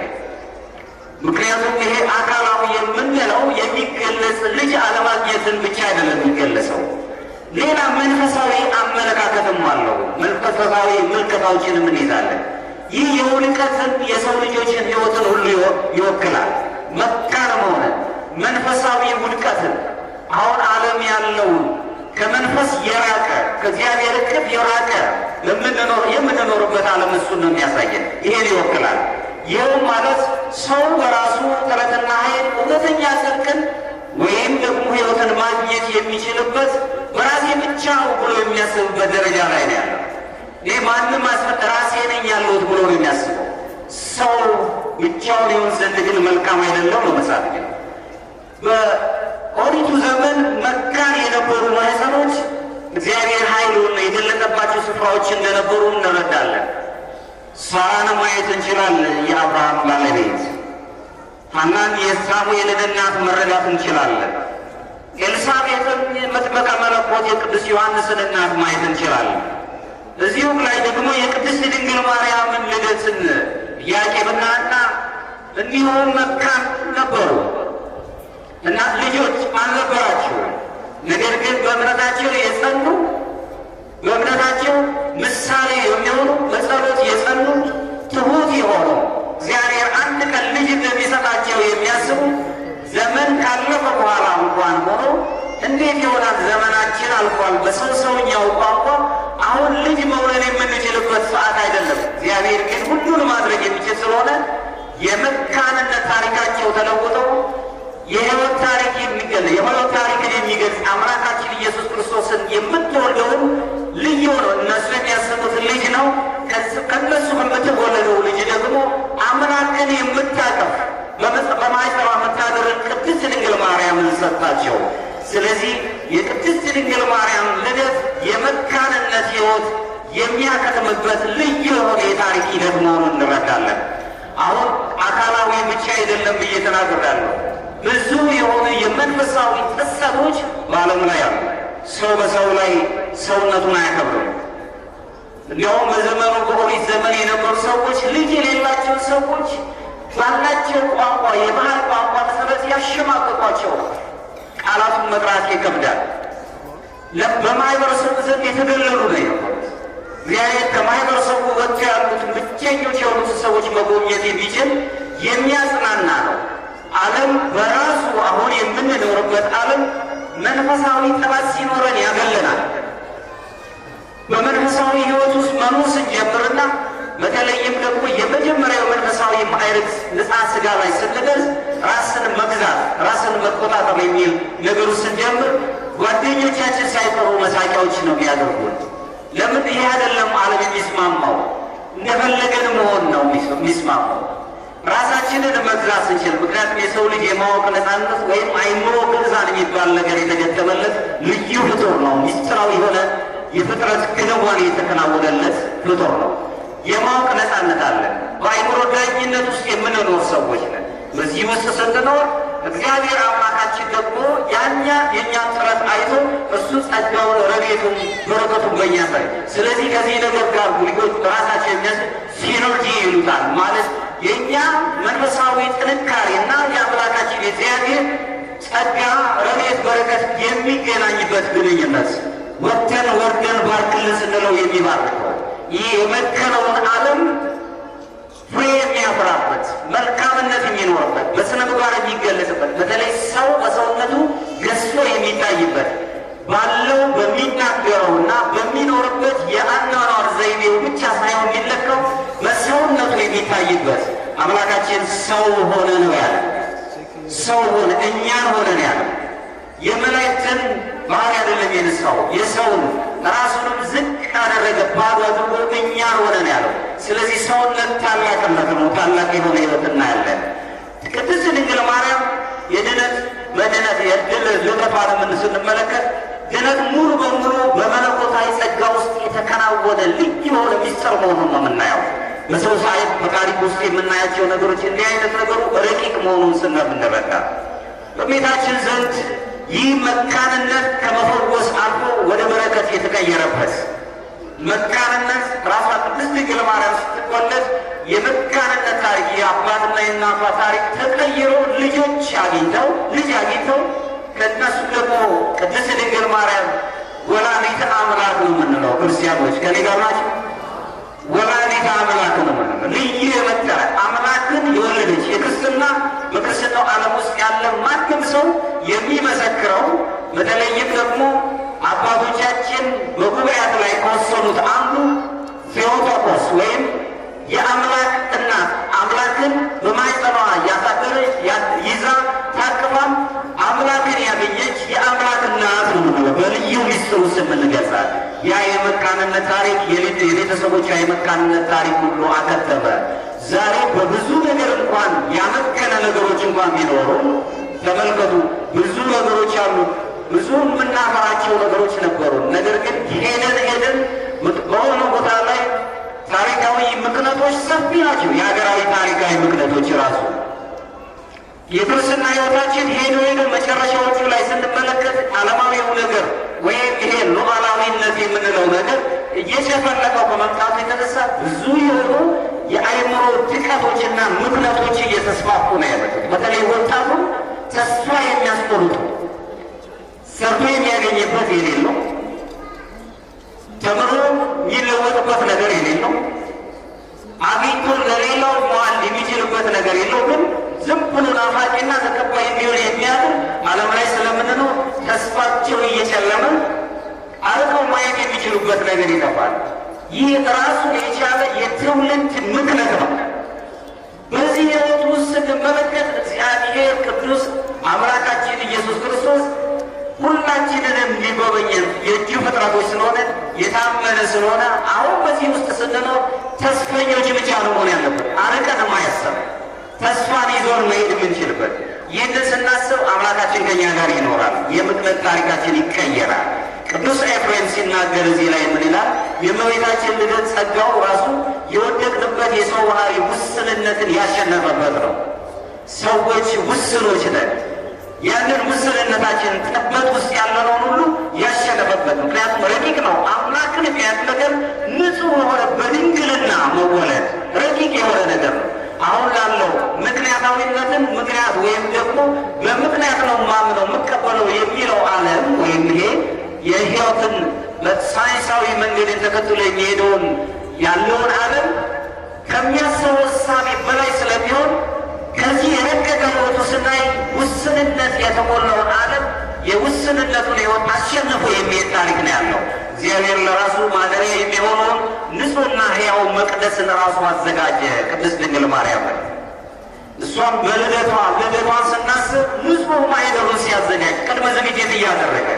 ምክንያቱም ይሄ አካላዊ የምንለው የሚገለጽ ልጅ አለማግኘትን ብቻ አይደለም የሚገለጸው፣ ሌላ መንፈሳዊ አመለካከትም አለው። መንፈሳዊ ምልከታዎችንም እንይዛለን። ይህ የውድቀትን የሰው ልጆችን ሕይወትን ሁሉ ይወክላል። መካን መሆን መንፈሳዊ ውድቀትን አሁን ዓለም ያለውን ከመንፈስ የራቀ ከእግዚአብሔር እቅፍ የራቀ የምንኖርበት ዓለም እሱን ነው የሚያሳየን። ይሄን ይወክላል። ይኸውም ማለት ሰው በራሱ ጥረትና ኃይል እውነተኛ ጽድቅን ወይም ደግሞ ሕይወትን ማግኘት የሚችልበት በራሴ ብቻ ብሎ የሚያስብበት ደረጃ ላይ ነው ያለው። ይህ ማንም ራሴ ነኝ ያለሁት ብሎ ነው የሚያስበው። ሰው ብቻውን ይሆን ዘንድ ግን መልካም አይደለም ነው መጽሐፍ። በኦሪቱ ዘመን መካን የነበሩ ማኅፀኖች እግዚአብሔር ኃይሉን የገለጠባቸው ስፍራዎች እንደነበሩ እንረዳለን። ሳራን ማየት እንችላለን። የአብርሃም ባለቤት ሐናን የሳሙኤልን እናት መረዳት እንችላለን። ኤልሳቤጥን መጥምቀ መለኮት የቅዱስ ዮሐንስን እናት ማየት እንችላለን። እዚሁም ላይ ደግሞ የቅድስት ድንግል ማርያምን ልደትን ኢያቄምና እንዲሁም መካን ነበሩ እና ልጆች አልነበራቸው። ነገር ግን በእምነታቸው የጸኑ በእምነታቸው ምሳሌ የሚሆኑ በጸሎት የጸኑ ትሑት የሆኑ እግዚአብሔር አንድ ቀን ልጅ እንደሚሰጣቸው የሚያስቡ ዘመን ካለፈ በኋላ እንኳን ሆኖ እንዴት ይሆናል ዘመናችን አልፏል፣ በሰውኛው ቋንቋ አሁን ልጅ መውለድ የምንችልበት ሰዓት አይደለም። እግዚአብሔር ግን ሁሉን ማድረግ የሚችል ስለሆነ የመካንነት ታሪካቸው ተለውጠው የሕይወት ታሪክ የሕይወት ታሪክን የሚገልጽ አምላካችን ኢየሱስ ክርስቶስን የምትወልደውን ልዩ ነው። እነሱ የሚያስቡት ልጅ ነው። ከእነሱ የምትወለደው ልጅ ደግሞ አምላክን የምታቀፍ በማኅፀኗ የምታድርን ቅድስት ድንግል ማርያምን ሰጣቸው። ስለዚህ የቅድስት ድንግል ማርያም ልደት የመካንነት ሕይወት የሚያከትምበት ልዩ የሆነ የታሪክ ሂደት መሆኑን እንረዳለን። አሁን አካላዊ ብቻ አይደለም ብዬ ተናግሬያለሁ። ብዙ የሆኑ የመንፈሳዊ ጥሰቶች በዓለም ላይ አሉ። ሰው በሰው ላይ ሰውነቱን አያከብርም። እንዲያውም በዘመኑ በኦሪት ዘመን የነበሩ ሰዎች ልጅ የሌላቸው ሰዎች ባላቸው ቋንቋ የባህል ቋንቋ መሰረት ያሸማቀቋቸው፣ ቃላቱን መጥራት ይከብዳል። በማህበረሰቡ ዘንድ የተገለሉ ነው የነበሩት። እግዚአብሔር ከማህበረሰቡ ወጥቶ ያሉት ብቸኞች የሆኑት ሰዎች መጎብኘት የሚችል የሚያጽናና ነው። ዓለም በራሱ አሁን የምንኖርበት ዓለም መንፈሳዊ ጠላት ሲኖረን ያገለናል። በመንፈሳዊ ሕይወት ውስጥ መኖር ስንጀምርና በተለይም ደግሞ የመጀመሪያው መንፈሳዊ ማዕረግ ንጻ ሥጋ ላይ ስንደርስ ራስን መግዛት ራስን መቆጣጠር የሚል ነገሩ ስንጀምር ጓደኞቻችን ሳይቀሩ መሳቂያዎች ነው የሚያደርጉን። ለምን? ይሄ አይደለም ዓለም የሚስማማው። እንደፈለገን መሆን ነው የሚስማማው። ራሳችንን መግዛት ስንችል፣ ምክንያቱም የሰው ልጅ የማወቅ ነፃነት ወይም አይምሮ ግዛን የሚባል ነገር የተገጠመለት ልዩ ፍጡር ነው። ሚስጥራዊ የሆነ የፍጥረት ክንዋኔ የተከናወነለት ፍጡር ነው። የማወቅ ነፃነት አለን። በአይምሮ ዳኝነት ውስጥ የምንኖር ሰዎች ነን። በዚህ ውስጥ ስንኖር እግዚአብሔር አምላካችን ደግሞ የእኛን ጥረት አይቶ እሱ ጸጋውን፣ ረድኤቱን፣ በረከቱን በእኛ ሳይ። ስለዚህ ከዚህ ነገር ጋር ልጆች በራሳቸው የሚያስ ሲኖርጂ ይሉታል ማለት የእኛ መንፈሳዊ ጥንካሬና የአምላካችን የእግዚአብሔር ጸጋ፣ ረድኤት፣ በረከት የሚገናኝበት ግንኙነት ወጥተን ወርደን ባርክልን ስንለው የሚባርከው ይህ የመከነውን ዓለም ፍሬ የሚያፈራበት መልካምነት የሚኖርበት በስነ ምግባር የሚገለጽበት በተለይ ሰው በሰውነቱ ገዝቶ የሚታይበት ባለው በሚናገረውና በሚኖርበት የአኗኗር ዘይቤው ብቻ ሳይሆን የሚለካው በሰውነቱ የሚታይበት አምላካችን ሰው ሆነ ነው ያለ። ሰው ሆነ እኛን ሆነ ነው ያለ። የመላእክትን ባህሪ አይደለም የነሳው፣ የሰውን ራሱንም ዝቅ አደረገ፣ ባዶ አድርጎ እኛን ሆነ ነው ያለው። ስለዚህ ሰውነት ታላቅነት ነው። ታላቅ የሆነ ሕይወት እናያለን። ቅድስት ድንግል ማርያም የድነት መድነት የድል ልደቷንም ስንመለከት ድነት ሙሉ በሙሉ በመለኮታዊ ጸጋ ውስጥ የተከናወነ ልዩ የሆነ ሚስጥር መሆኑን ነው የምናየው። በሰው በታሪክ ውስጥ የምናያቸው ነገሮች እንዲህ አይነት ነገሩ ረቂቅ መሆኑን ስለምንረዳ በቤታችን ዘንድ ይህ መካንነት ከመፈወስ አልፎ ወደ በረከት የተቀየረበት መካንነት ራሷ ቅድስት ድንግል ማርያም ስትወለድ የመካንነት ታሪክ የአባትና የእናቷ ታሪክ ተቀይሮ ልጅ አግኝተው ከእነሱ ደግሞ ቅድስት ድንግል ማርያም ወላዲተ አምላክ ነው የምንለው ክርስቲያኖች ከኔ ጋር ናቸው። ወላዲተ አምላክ ነው የምንለው ልዩ የመጠረ አምላክን የወለደች የክርስትና በክርስትናው ዓለም ውስጥ ያለ ማንም ሰው የሚመሰክረው በተለይም ደግሞ አባቶቻችን በጉባኤያት ላይ ከወሰኑት አንዱ ቴዎቶኮስ ወይም የአምላክ እናት አምላክን በማኅፀኗ ያሳደረች ይዛ ታቅፋም አምላክን ያገኘች የአምላክ እናት ነው የምንለው በልዩ ሚስጥር ውስጥ የምንገልጻት። ያ የመካንነት ታሪክ የቤተሰቦቿ የመካንነት ታሪክ ሁሉ አከተመ። ዛሬ በብዙ ነገር እንኳን ያመከነ ነገሮች እንኳን ቢኖሩ ተመልከቱ፣ ብዙ ነገሮች አሉ። ብዙ የምናፈራቸው ነገሮች ነበሩ። ነገር ግን ሄደን በሆነ ቦታ ላይ ታሪካዊ ምክንያቶች ሰፊ ናቸው። የሀገራዊ ታሪካዊ ምክንያቶች ራሱ የክርስትና ሕይወታችን ሄዶ መጨረሻዎቹ ላይ ስንመለከት ዓለማዊው ነገር ወይም ይሄ ሉዓላዊነት የምንለው ነገር እየሸፈለቀው በመምጣቱ የተነሳ ብዙ የሆኑ የአእምሮ ድቀቶችና ምክንያቶች እየተስፋፉ ነው ያሉት። በተለይ ወጣቱ ተስፋ የሚያስቆርጡ ሰርቶ የሚያገኝበት የሌለው ተምሮ የሚለወጥበት ነገር የሌለው አግኝቶ ለሌላው መዋል የሚችልበት ነገር የለው። ግን ዝም ብሎ ናፋቂና ተቀባይ እንዲሆን የሚያደርግ ዓለም ላይ ስለምንኖር ተስፋቸው እየጨለመ አርቀው ማየት የሚችሉበት ነገር ይጠፋል። ይህ ራሱ የቻለ የትውልድ ምክንያት ነው። በዚህ ሕይወት ውስጥ ስንመለከት እግዚአብሔር ቅዱስ አምላካችን ኢየሱስ ክርስቶስ ሁላችንንም ሊጎበኘን የእጁ ፍጥረቶች ስለሆነ የታመነ ስለሆነ አሁን በዚህ ውስጥ ስንኖር ተስፈኞች ብቻ ነው መሆን ያለበት። አርቀን ማያሰብ ተስፋን ይዞን መሄድ የምንችልበት ይህንን ስናስብ አምላካችን ከኛ ጋር ይኖራል። የምክንያት ታሪካችን ይቀየራል። ቅዱስ ኤፍሬም ሲናገር እዚህ ላይ ምን ይላል? የእመቤታችን ልደት ጸጋው ራሱ የወደቅንበት የሰው ባህሪ ውስንነትን ያሸነፈበት ነው። ሰዎች ውስኖች ነን። ያንን ውስንነታችን ጥበት ውስጥ ያለነውን ሁሉ ያሸነፈበት ምክንያቱም ረቂቅ ነው። አምላክን የሚያት ነገር ንጹሕ የሆነ በድንግልና መወለድ ረቂቅ የሆነ ነገር ነው። አሁን ላለው ምክንያታዊነትን ምክንያት ወይም ደግሞ በምክንያት ነው ማምነው የምቀበለው የሚለው ዓለም ወይም ይሄ የሕይወትን በሳይንሳዊ መንገድን ተከትሎ የሚሄደውን ያለውን ዓለም ከሚያስበው እሳቤ በላይ ስለሚሆን ከዚህ የረቀቀ ሕይወቱ ስናይ ውስንነት የተሞላውን ዓለም የውስንነቱን ሕይወት አሸንፎ የሚሄድ ታሪክ ነው ያለው። እግዚአብሔር ለራሱ ማደሪያ የሚሆነውን ንጹሕና ሕያው መቅደስን ራሱ አዘጋጀ። ቅድስት ድንግል ማርያም እሷም ልደቷን ስናስብ ንጹሕ ማኅደሩን ሲያዘጋጅ ቅድመ ዝግጅት እያደረገ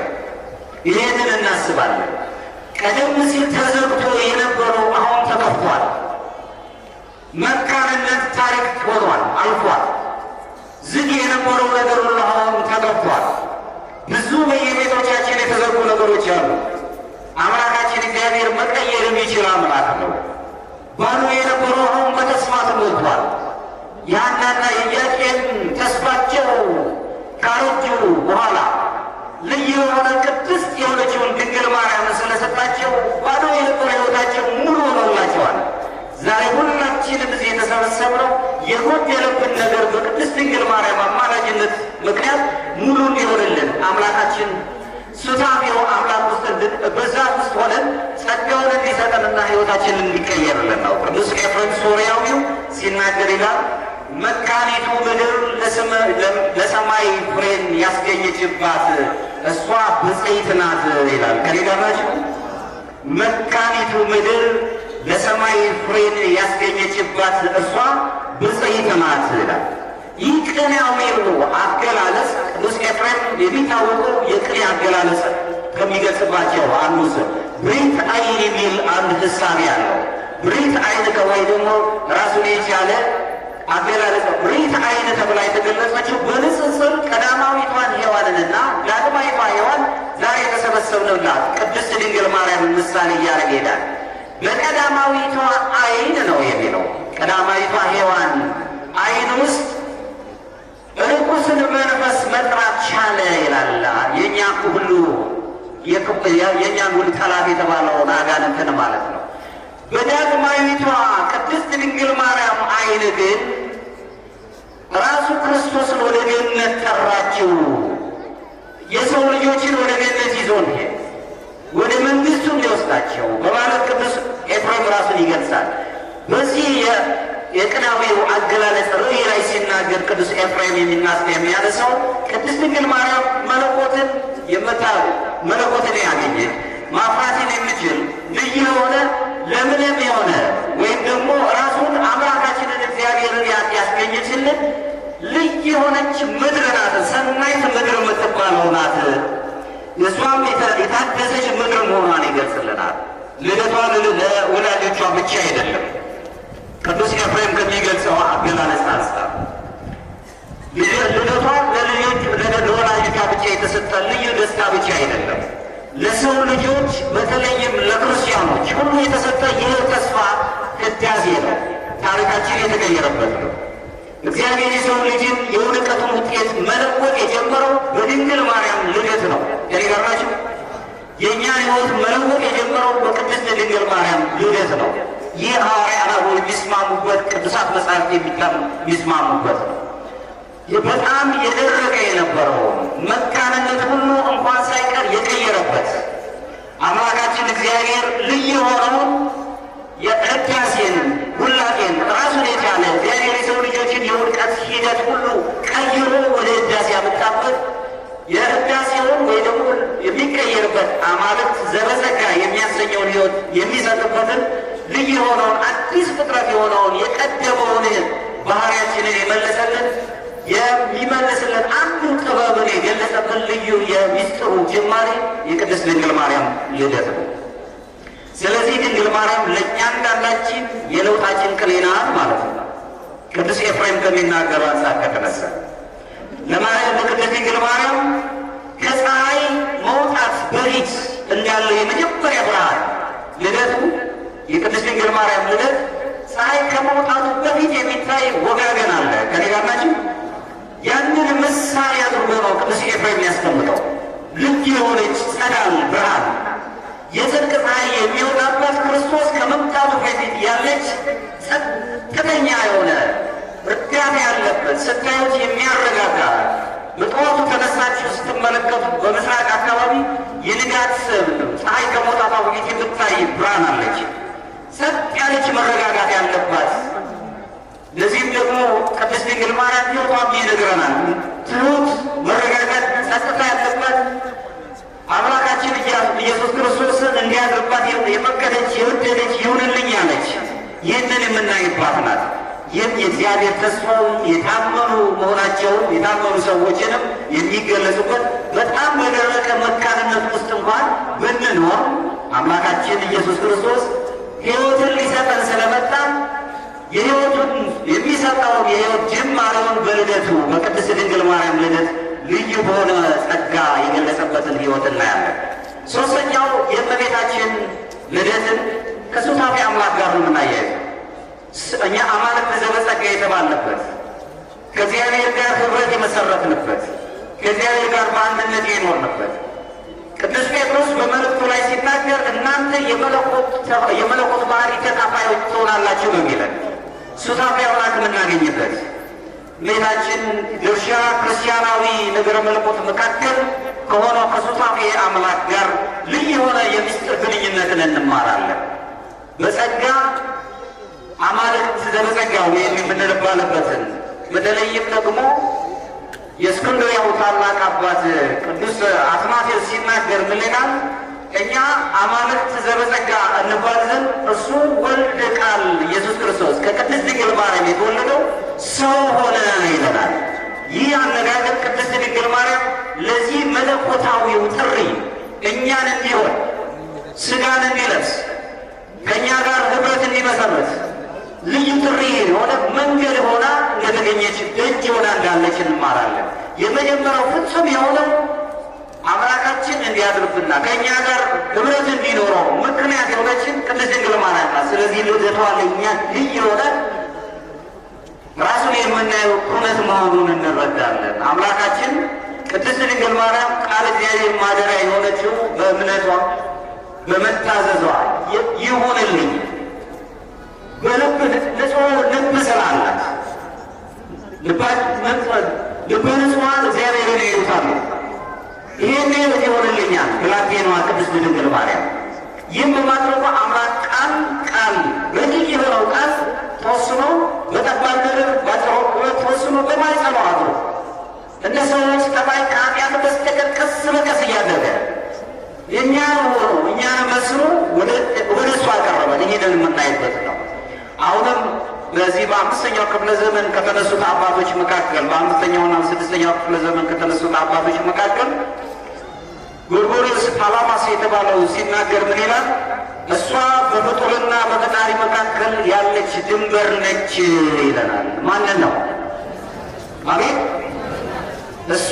ይሄንን እናስባለን። ቀደም ሲል ተዘግቶ የነበረው አሁን ተከፍቷል። መካንነት ታሪክ ሆኗል፣ አልፏል። ዝግ የነበረው ነገር ሁሉ አሁን ተከፍቷል። ብዙ በየቤቶቻችን የተዘጉ ነገሮች አሉ። አምላካችን እግዚአብሔር መቀየር የሚችል አምላክ ነው። ባዶ የነበረው አሁን በተስፋ ተሞልቷል። ያናና የኢያቄም ተስፋቸው ካረጁ በኋላ ልዩ የሆነ ቅድስት የሆነችውን ድንግል ማርያም ስለሰጣቸው ባዶ የነበረ ሕይወታቸው ሙሉ ሆኖላቸዋል። ዛሬ ሁላችንም እዚህ የተሰበሰብነው የጎደለብን ነገር በቅድስት ድንግል ማርያም አማላጅነት ምክንያት ሙሉ እንዲሆንልን አምላካችን ሱታፌው አምላክ ውስጥ በዛ ውስጥ ሆነን ጸጋውን እንዲሰጠንና ሕይወታችንን እንዲቀየርልን ነው። ቅዱስ ኤፍሬም ሶርያዊው ሲናገር ይላል፣ መካኒቱ ምድር ለሰማይ ፍሬን ያስገኘችባት እሷ ብፅዕት ናት ይላል። ከኔ ጋር ናችሁ? መካኒቱ ምድር ለሰማይ ፍሬን ያስገኘችባት እርሷ ብፅዕት ናት ይላል። ይህ ቅኔያዊው አገላለጽ ቅዱስ ኤፍሬም የሚታወቀው የቅኔ አገላለጽ ከሚገልጽባቸው አንዱ ብሪት አይን የሚል አንድ ሕሳቤ አለው። ብሪት አይን ከወይ ደግሞ ራሱን የቻለ አገላለጽ ብሪት አይን ተብላ የተገለጸችው በንጽጽር ቀዳማዊቷን ሔዋንንና ዳግማዊቷ ሔዋን ዛሬ የተሰበሰብንላት ቅድስት ድንግል ማርያምን ምሳሌ እያደረገ ይሄዳል። በቀዳማዊቷ ዓይን ነው የሚለው። ቀዳማዊቷ ሔዋን ዓይን ውስጥ ርኩስን መንፈስ መጥራት ቻለ ይላል። የእኛን ሁሉ ጠላት የተባለውን አጋንንትን ማለት ነው። በዳግማዊቷ ቅድስት ድንግል ማርያም ዓይን ግን ራሱ ክርስቶስን ወደ ገነት ጠራችው። የሰው ልጆችን ወደ ገነት ይዞን ወደ መንግስቱም ሊወስዳቸው በማለት ቅዱስ ኤፍሬም ራሱን ይገልጻል። በዚህ የቅዳሜው አገላለጽ ርዕይ ላይ ሲናገር ቅዱስ ኤፍሬም የሚያነሳው ቅድስት ድንግል ማርያም መለኮትን ያገኘ ማፍራትን የምችል ልዩ የሆነ ለምለም የሆነ ወይም ደግሞ ራሱን አምላካችንን እግዚአብሔርን ያስገኘችልን ልዩ የሆነች ምድር ናት። ሰናይት ምድር የምትባለው ናት። እሷም የታደሰች ምድር መሆኗን ይገልጽልናል። ልደቷ ለወላጆቿ ብቻ አይደለም። ቅዱስ ኤፍሬም ከሚገልጸው አገላለጽ አንጻር ልደቷ ለወላጆቿ ብቻ የተሰጠ ልዩ ደስታ ብቻ አይደለም። ለሰው ልጆች በተለይም ለክርስቲያኖች ሁሉ የተሰጠ ይህ ተስፋ ህዳሴ ነው። ታሪካችን የተቀየረበት ነው። እግዚአብሔር የሰው ልጅን የውድቀቱን ውጤት መለወጥ የጀመረው በድንግል ማርያም ልደት ነው። ያሪጋራችሁ የእኛን ሕይወት መለወጥ የጀመረው በቅድስት ድንግል ማርያም ልደት ነው። ይህ ሐዋርያት የሚስማሙበት ቅዱሳት መጻሕፍት የሚስማሙበት ነው። በጣም የደረቀ የነበረው መካንነት ሁሉ እንኳን ሳይቀር የቀየረበት አምላካችን እግዚአብሔር ልዩ የሆነውን የህዳሴን ውላጤን ራሱን የቻለ እግዚአብሔር የሰው ልጆችን የውድቀት ሂደት ሁሉ ቀይሮ ወደ ህዳሴ ያመጣበት የህዳሴውን ወይ ደግሞ የሚቀየርበት አማልክት ዘበዘጋ የሚያሰኘውን ህይወት የሚሰጥበትን ልዩ የሆነውን አዲስ ፍጥረት የሆነውን የቀደመውን ባህሪያችንን የመለሰልን የሚመልስልን አንዱ ጥበብን የገለጸብን ልዩ የሚስጥሩ ጅማሬ የቅድስት ድንግል ማርያም ልደት ነው። ስለዚህ ድንግል ማርያም ለእያንዳንዳችን የለውጣችን ቅኔ ናት ማለት ነው። ቅዱስ ኤፍሬም ከሚናገረው አንጻር ከተነሳ ለቅድስት ድንግል ማርያም ከፀሐይ መውጣት በፊት እንዳለ የመጀመሪያ ብርሃን ልደቱ የቅድስት ድንግል ማርያም ልደት ፀሐይ ከመውጣቱ በፊት የሚታይ ወጋገን አለ። ከኔ ጋር ናችሁ? ያንን ምሳሌ አድርጎ ነው ቅዱስ ኤፍሬም ያስቀምጠው። ልዩ የሆነች ጸዳል ብርሃን የጽድቅ ፀሐይ የሚወጣበት ክርስቶስ ከመምጣቱ በፊት ያለች ጸጥተኛ የሆነ እርጋታ ያለበት ስታዩት የሚያረጋጋ በጠዋቱ ተነሳችሁ ስትመለከቱ በምስራቅ አካባቢ የንጋት ፀሐይ ከመውጣቷ በፊት የምታይ ብርሃን አለች። ጸጥ ያለች መረጋጋት ያለባት። ለዚህም ደግሞ ቅድስት ድንግል ማርያም ሕይወቷም ይነግረናል። ትሁት፣ መረጋጋት፣ ጸጥታ ያለባት አምላካችን ኢየሱስ ክርስቶስን እንዲያድርባት የፈቀደች የወደደች ይሁንልኝ ያለች ይህንን የምናይባት ናት። ይህም የእግዚአብሔር ተስፋው የታመኑ መሆናቸውን የታመኑ ሰዎችንም የሚገለጹበት በጣም በደረቀ መካንነት ውስጥ እንኳን ብንኖር አምላካችን ኢየሱስ ክርስቶስ ሕይወትን ሊሰጠን ስለመጣ የሕይወቱን የሚሰጠውን የሕይወት ጅማሬውን በልደቱ በቅድስት ድንግል ማርያም ልደት ልዩ በሆነ ጸጋ የገለጸበትን ሕይወት እናያለን። ሦስተኛው የእመቤታችን ልደትን ከሱታፌ አምላክ ጋር ነው የምናያይዘው። እኛ አማልክት ዘበጸጋ የተባልንበት ከእግዚአብሔር ጋር ኅብረት የመሰረትንበት ከእግዚአብሔር ጋር በአንድነት የኖርንበት ቅዱስ ጴጥሮስ በመልእክቱ ላይ ሲናገር እናንተ የመለኮት ባህሪ ተካፋዮች ትሆናላችሁ ነው የሚለን። ሱታፌ አምላክ የምናገኝበት እመቤታችን ድርሻ ክርስቲያናዊ ነገረ መለኮት መካከል ከሆነው ከሱታፌ አምላክ ጋር ልዩ የሆነ የምስጢር ግንኙነትን እንማራለን። በጸጋ አማልክት ዘበጸጋ ወይም የምንባልበትን በተለይም ደግሞ የእስክንድርያው ታላቅ አባት ቅዱስ አትናቴዎስ ሲናገር ምን ይላል? እኛ አማልክት ዘበጸጋ እንባል ዘንድ እሱ ወልድ ቃል ኢየሱስ ክርስቶስ ከቅድስት ድንግል ማርያም የተወለደው ሰው ሆነ ይለናል። ይህ አነጋገር ቅድስት ድንግል ማርያም ለዚህ መለኮታዊው ጥሪ እኛን እንዲሆን ሥጋን እንዲለብስ ከእኛ ጋር ኅብረት እንዲመሰረት ልዩ ጥሪ የሆነ መንገድ ሆና እንደተገኘች ደጅ ሆና እንዳለች እንማራለን። የመጀመሪያው ፍጹም የሆነው አምላካችን እንዲያድርብና ከእኛ ጋር ህብረት እንዲኖረው ምክንያት የሆነችን ቅድስት ድንግል ማርያም ናት። ስለዚህ ልደቷ ለእኛ ልዩ የሆነ ራሱን የምናየው እውነት መሆኑን እንረዳለን። አምላካችን ቅድስት ድንግል ማርያም ቃል እግዚአብሔር ማደሪያ የሆነችው በእምነቷ በመታዘዟ ይሁንልኝ በልብ ንጹሕ ልብ ስላላት ልበ ንጹሐን እግዚአብሔርን ይሉታሉ። ይህን ልጅ ይሆንልኛል ብላቴናዋ ቅድስት ድንግል ማርያም ይህም በማድረጓ አምላክ ቃል ረቂቅ የሆነው ቃል ተወስኖ በጠባብ ምድር ባጭር ቁመት ተወስኖ በማኅፀኗ አድሮ እንደ ሰዎች ጠባይ ከኃጢአት በስተቀር ቀስ በቀስ እያደረገ እኛን መስሎ ወደ እሱ አቀረበን። ይሄንን የምናይበት ነው። አሁንም በዚህ በአምስተኛው ክፍለ ዘመን ከተነሱት አባቶች መካከል በአምስተኛውና ስድስተኛው ክፍለ ዘመን ከተነሱት አባቶች መካከል ጎርጎርዮስ ፓላማስ የተባለው ሲናገር ምን ይላል? እሷ በፍጡርና በፈጣሪ መካከል ያለች ድንበር ነች ይለናል። ማንን ነው? አቤት! እሷ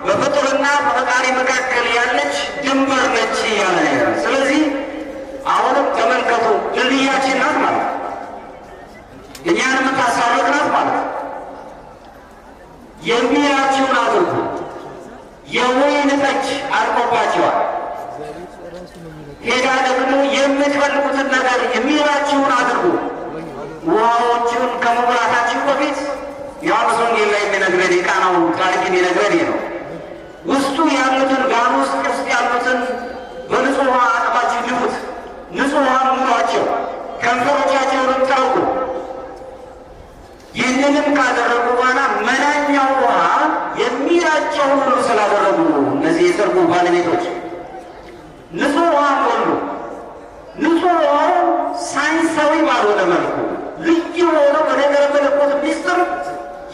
በፍጡርና በፈጣሪ መካከል ያለች ድንበር ነች ያለ። ስለዚህ አሁንም ተመልከቱ፣ ድልድያችን ናት ማለት እኛን የምታሳርቅ ናት ማለት የሚላችሁን አድርጉ። የወይን ጠጅ አልቆባቸዋል። ሄዳ ደግሞ የምትፈልጉትን ነገር የሚላችሁን አድርጉ። ውሃዎቹን ከመሙላታችሁ በፊት ዮሐንስ ወንጌል ላይ የሚነግረን የቃናው ታሪክ የሚነግረን ነው። ውስጡ ያሉትን ጋን ውስጥ ያሉትን በንጹህ ውሃ አጥባችሁ ድፉት፣ ንጹህ ውሃ ሙሏቸው፣ ከንፈሮቻቸውንም ጠርጉ። ይህንንም ካደረጉ በኋላ መናኛው ውሃ የሚላቸውን ሁሉ ስላደረጉ እነዚህ የሰርጉ ባለቤቶች ንጹህ ውሃ ሞሉ። ንጹህ ውሃው ሳይንሳዊ ባልሆነ መልኩ ልዩ ሆነው በነገረ መለኮት ሚስጥር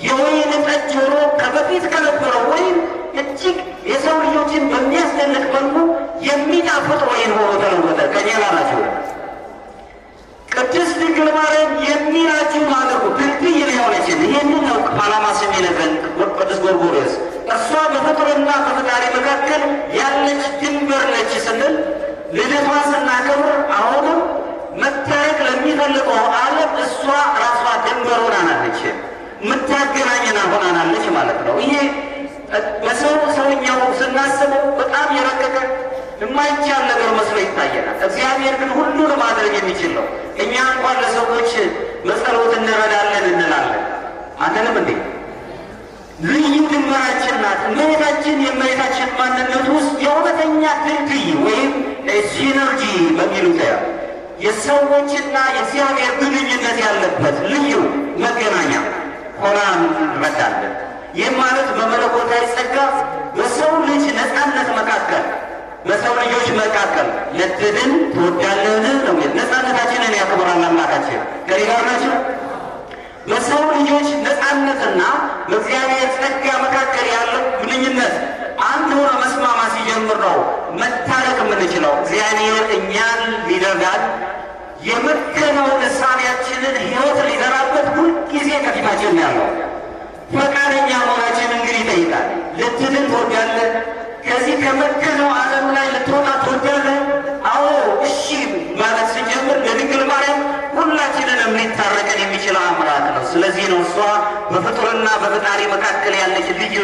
የወይን ጠጅ ሆኖ ከበፊት ከነበረው ወይን እጅግ የሰው ልጆችን በሚያስደንቅ መልኩ የሚጣፍጥ ወይን ሆኖ ተለወጠ። ከኛ ላላቸው ቅድስት ድንግል ማርያም የሚላችሁን አድርጉ። ድልድይ የሆነችን ይህንን ነው ፓላማስ የሚነግረን ቅዱስ ጎርጎርዮስ። እርሷ በፍጡርና በፈጣሪ መካከል ያለች ድንበር ነች ስንል ልደቷን ስናከብር አሁንም መታረቅ ለሚፈልገው ዓለም እሷ ራሷ ድንበር ሆናናለች፣ የምታገናኘና ሆናናለች ማለት ነው። ይሄ በሰውኛው ስናስበው በጣም የረቀቀ የማይቻል ነገር መስሎ ይታየናል። እግዚአብሔር ግን ሁሉን ማድረግ የሚችል ነው። እኛ እንኳን ለሰዎች በጸሎት እንረዳለን እንላለን። አንተንም እንዴ ልዩ ድንበራችን ናት እመቤታችን። የእመቤታችን ማንነት ውስጥ የእውነተኛ ድልድይ ወይም ሲነርጂ በሚሉት የሰዎችና የእግዚአብሔር ግንኙነት ያለበት ልዩ መገናኛ ሆና እንረዳለን። ይህም ማለት በመለኮታዊ ጸጋ በሰው ልጅ ነፃነት መካከል በሰው ልጆች መካከል ልትድን ትወዳለህን ነው። ነፃነታችንን ያክብራል አምላካችን። ከኔ ጋር ናቸው። በሰው ልጆች ነፃነትና በእግዚአብሔር ጸጋ መካከል ያለው ግንኙነት አንድ ሆኖ መስማማት ሲጀምር ነው መታረቅ የምንችለው። እግዚአብሔር እኛን ሊረዳን የመከነውን እሳቤያችንን ሕይወት ሊዘራበት ሁልጊዜ ከፊታችን ያለው ፈቃደኛ መሆናችን እንግዲህ ይጠይቃል። ልትድን ትወዳለህ? ከዚህ ከመከነው ዓለም ላይ ልትወጣ ትወዳለህ? አዎ እሺ ማለት ስንጀምር ለድንግል ማርያም ሁላችንንም ሊታረቀን የሚችል አምላክ ነው። ስለዚህ ነው እሷ በፍጡርና በፈጣሪ መካከል ያለች ልዩ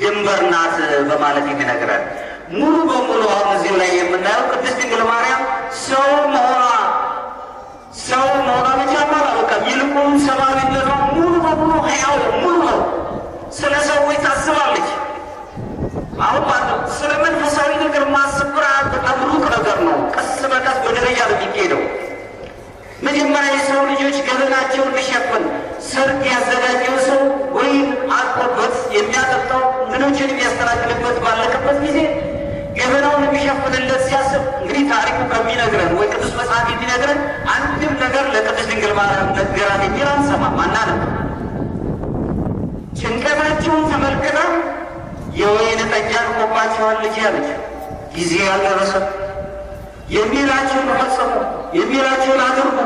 ድንበር ናት በማለት የሚነግረን። ሙሉ በሙሉ አሁን እዚሁ ላይ የምናየው ቅድስት ድንግል ማርያም ሰው መሆኗ ብቻ አላበቃም። ይልቁን ሰብአዊነቷ ሙሉ በሙሉ ሕያው ሙሉ ነው። ስለ ሰዎች ታስባለች። አሁን ባለው ስለ መንፈሳዊ ነገር ማሰብ በጣም ሩቅ ነገር ነው። ቀስ በቀስ በደረጃ ነው የሚሄደው። መጀመሪያ የሰው ልጆች ገበናቸውን ሊሸፍን ሰርግ ያዘጋጀው ሰው ወይም አልቆበት የሚያጠጣው ምኖችን የሚያስተናግድበት ባለቀበት ጊዜ ገበናውን የሚሸፍንለት ሲያስብ እንግዲህ ታሪኩ ከሚነግረን ወይ ቅዱስ መጽሐፍ የሚነግረን አንድም ነገር ለቅድስት ድንግል ማርያም ነገራት የሚል አንሰማም። አናነብ። ጭንቀታቸውን ተመልክታ የወይን ጠጅ አልቆባቸዋል ልጅ ያለች ጊዜ ያልደረሰ የሚላቸውን ፈጽሙ፣ የሚላቸውን አድርጉ።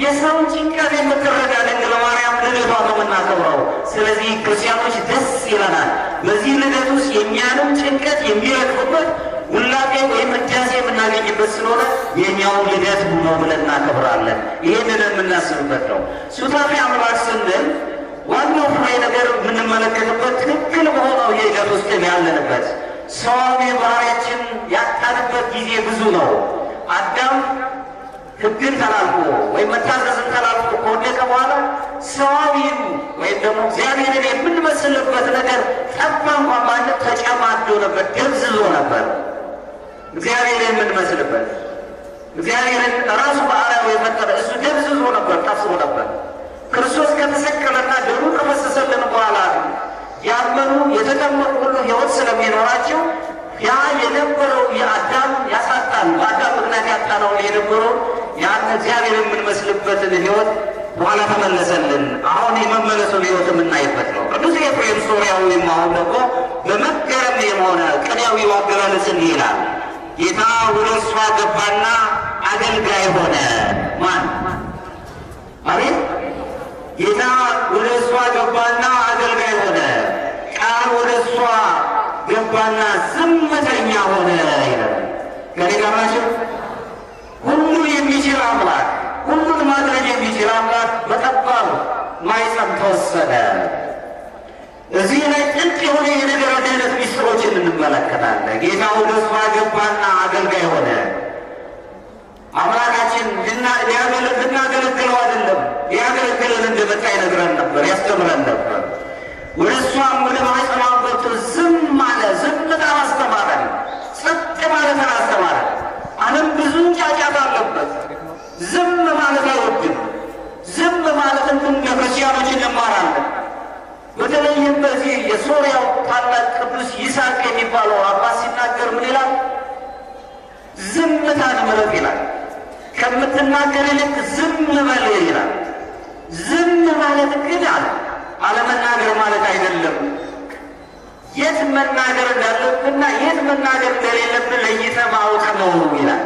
የሰውን ጭንቀት የምትረዳ ድንግል ማርያም ልደቷ ነው የምናከብረው። ስለዚህ ክርስቲያኖች ደስ ይለናል። በዚህ ልደት ውስጥ የእኛንም ጭንቀት የሚረግፍበት ውላጤ ወይም ህዳሴ የምናገኝበት ስለሆነ የእኛውን ልደት ነው ብለን እናከብራለን። ይህንን የምናስብበት ነው። ሱታፌ አምላክ ስንል ዋናው ፍሬ ነገር የምንመለከትበት ትክክል በሆነው የሂደት ውስጥ ያለንበት ሰዋዊ ባህሪያችን ያጣንበት ጊዜ ብዙ ነው። አዳም ህግን ተላልፎ ወይም መታዘዝን ተላልፎ ከወደቀ በኋላ ሰዋዊም ወይም ደግሞ እግዚአብሔርን የምንመስልበት ነገር ጠፋ እንኳን ማለት ተጨማዶ ነበር፣ ደብዝዞ ነበር። እግዚአብሔርን የምንመስልበት እግዚአብሔርን ራሱ በአርአያው የፈጠረ እሱ ደብዝዞ ነበር፣ ጠፍቶ ነበር። ክርስቶስ ከተሰቀለና ደሙ ከፈሰሰልን በኋላ ያመኑ የተጠመቁ ሁሉ ሕይወት ስለሚኖራቸው ያ የነበረው የአዳም ያሳጣን በአዳም ምክንያት ያጣነው የነበረው ያን እግዚአብሔር የምንመስልበትን ሕይወት በኋላ ተመለሰልን። አሁን የመመለሱን ሕይወት የምናይበት ነው። ቅዱስ ኤፍሬም ሶርያዊ አሁን ደግሞ በመገረም የሆነ ቅኔያዊ አገላለጽን ይላል። ጌታ ወደ እርሷ ገባና አገልጋይ ሆነ። ማን አቤት? ጌታ ወደ እርሷ ገባና አገልጋይ ሆነ። ቃል ወደ እርሷ ገባና ዝምተኛ ሆነ ይላል። ከኔ ጋር ናቸው። ሁሉ የሚችል አምላክ፣ ሁሉን ማድረግ የሚችል አምላክ በጠባብ ማኅፀን ተወሰነ። እዚህ ላይ ጥልቅ የሆነ የነገረ ድኅነት ሚስጥሮችን እንመለከታለን። ጌታ ወደ እርሷ ገባና አገልጋይ ሆነ። አምላካችን ልናገለግለው አይደለም፣ ሊያገለግለን እንደመጣ ይነግረን ነበር፣ ያስተምረን ነበር። ወደ እሷም ወደ ማኅፀኗ ገብቶ ዝም አለ። ዝምታን አስተማረን፣ ጸጥ ማለትን አስተማረን። ዓለም ብዙ ጫጫታ አለበት። ዝም ማለት አይወድም። ዝም ማለትን ግን ክርስቲያኖች እንማራለን። በተለይም በዚህ የሶርያው ታላቅ ቅዱስ ይስሐቅ የሚባለው አባት ሲናገር ምን ይላል? ዝምታን ምረጥ ይላል። ከምትናገር ይልቅ ዝም በል ይላል። ዝም ማለት ግን አለመናገር ማለት አይደለም። የት መናገር እንዳለብንና የት መናገር እንደሌለብን ለይተህ ማወቅ ነው ይላል።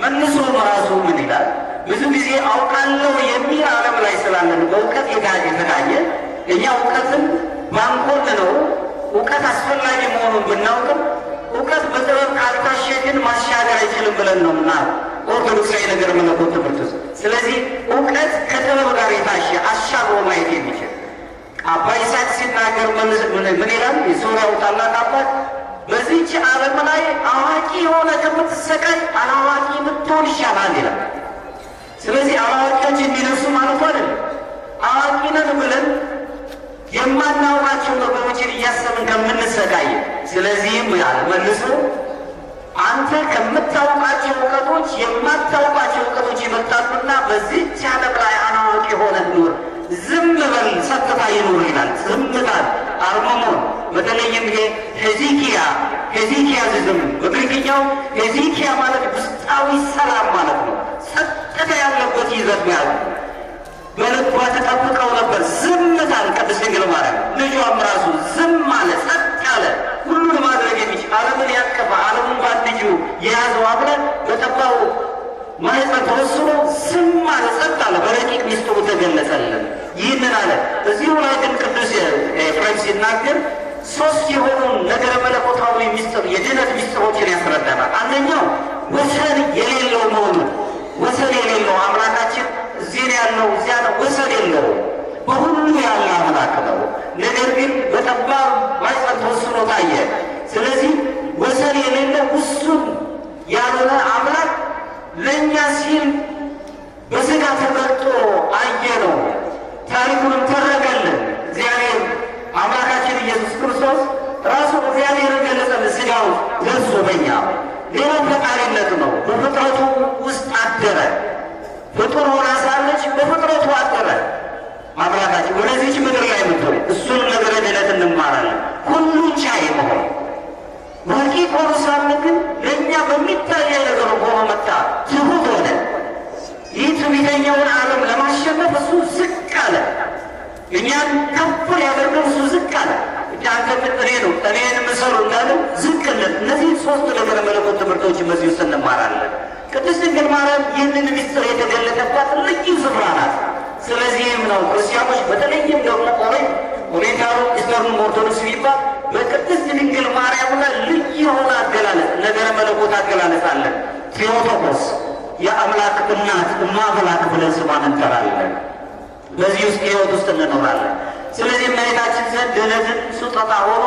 መልሶም ራሱ ምን ይላል? ብዙ ጊዜ አውቃለሁ የሚል ዓለም ላይ ስላለን በእውቀት የተጋየ እኛ እውቀትን ባንኮን ነው። እውቀት አስፈላጊ መሆኑን ብናውቅም እውቀት በጥበብ ካልታሸ ግን ማሻገር አይችልም ብለን ነው እና ኦርቶዶክሳዊ ነገር መለኮት ትምህርት ውስጥ። ስለዚህ እውቀት ከጥበብ ጋር የታሸ አሻግሮ ማየት የሚችል አባ ይስሐቅ ሲናገር ምን ይላል? የሶርያው ታላቅ አባት በዚህች ዓለም ላይ አዋቂ የሆነ ከምትሰቃይ አላዋቂ ብትሆን ይሻላል ይላል። ስለዚህ አላዋቂዎች እንዲነሱ ማለቱ አይደለም። አዋቂ ነን ብለን የማናውቃቸው ነገሮችን እያሰብን ከምንሰቃይ፣ ስለዚህም ያለ መልሶ አንተ ከምታውቃቸው እውቀቶች የማታውቃቸው እውቀቶች ይበልጣሉና በዚህች ዓለም ላይ አላዋቂ ሆነ ኑር፣ ዝም በል ጸጥታ ይኑር ይላል። ዝምታን አርመሞን በተለይም ይሄ ሄዚኪያዝም በግሪክኛው ሄዚኪያ ማለት ውስጣዊ ሰላም ማለት ነው። ጸጥታ ያለበት ይዘት ያለ በልቧ ተጠብቀው ነበር ዝምታን። ቅድስት ድንግል ማርያም ልጇም ራሱ ዝም አለ፣ ጸጥ አለ። ሁሉን ማድረግ የሚችል ዓለምን ያቀፈ ዓለሙን በአንድ እጁ የያዘው አምላክ በጠባው ማኅፀን ተወስኖ ዝም አለ፣ ጸጥ አለ። በረቂቅ ሚስጥሩ ተገለጸልን። ይህንን አለ። እዚሁ ላይ ግን ቅዱስ ኤፍሬም ሲናገር ሶስት የሆኑ ነገረ መለኮታዊ ሚስጥር የድኅነት ሚስጥሮችን ያስረዳናል። አንደኛው ወሰን የሌለው መሆኑ። ወሰን የሌለው አምላካችን እዚህ ያለው እዚያ ነው፣ ወሰን የለው፣ በሁሉ ያለ አምላክ ነው። ነገር ግን በጠባብ ማኅፀን ተወስኖ ታየ። ስለዚህ ወሰን የሌለው ውሱን ያልሆነ አምላክ ለእኛ ሲል በሥጋ ተገልጦ አየ ነው። ታሪኩንም ተረከልን። እግዚአብሔር አምላካችን ኢየሱስ ክርስቶስ ራሱ እግዚአብሔር ገለጸልን። ሥጋው ለብሶ በኛ ሌላው ፈጣሪነት ነው። በፍጥረቱ ውስጥ አደረ። ፍጡር ሆና ሳለች በፍጥረቱ አደረ። አምላካችን ወደዚች ምድር ላይ ምትሆን እሱን ነገረ ድኅነት እንማራለን። ሁሉን ቻይ መሆን ረቂቅ ሆኖ ሳለ ግን ለእኛ በሚታየ ነገር ሆኖ መጣ። ትሑት ሆነ። ይህ ትዕቢተኛውን ዓለም ለማሸነፍ እሱ ዝቅ አለ። እኛን ከፍ ሊያደርገው እሱ ዝቅ አለ። አንተ እኔ ነው እኔን ምሰሩ እንዳለ ዝቅለት። እነዚህ ሶስት ነገረ መለኮት ትምህርቶች በዚህ ውስጥ እንማራለን። ቅድስት ድንግል ማርያም ይህንን ምስጢር የተገለጠባት ልዩ ስፍራ ናት። ስለዚህም ነው ክርስቲያኖች በተለይም ደግሞ ኮሜንታሩ ኢስተርን ኦርቶዶክስ ቢባል በቅድስት ድንግል ማርያም ላይ ልዩ የሆነ አገላለጽ ነገረ መለኮት አገላለጽ አለ። ቴዎቶኮስ የአምላክ እናት እማምላክ ብለን ስሟን እንጠራለን። በዚህ ውስጥ ሕይወት ውስጥ እንኖራለን። ስለዚህ እመቤታችን ዘንድ ድኅነትን ስጦታ ሆኖ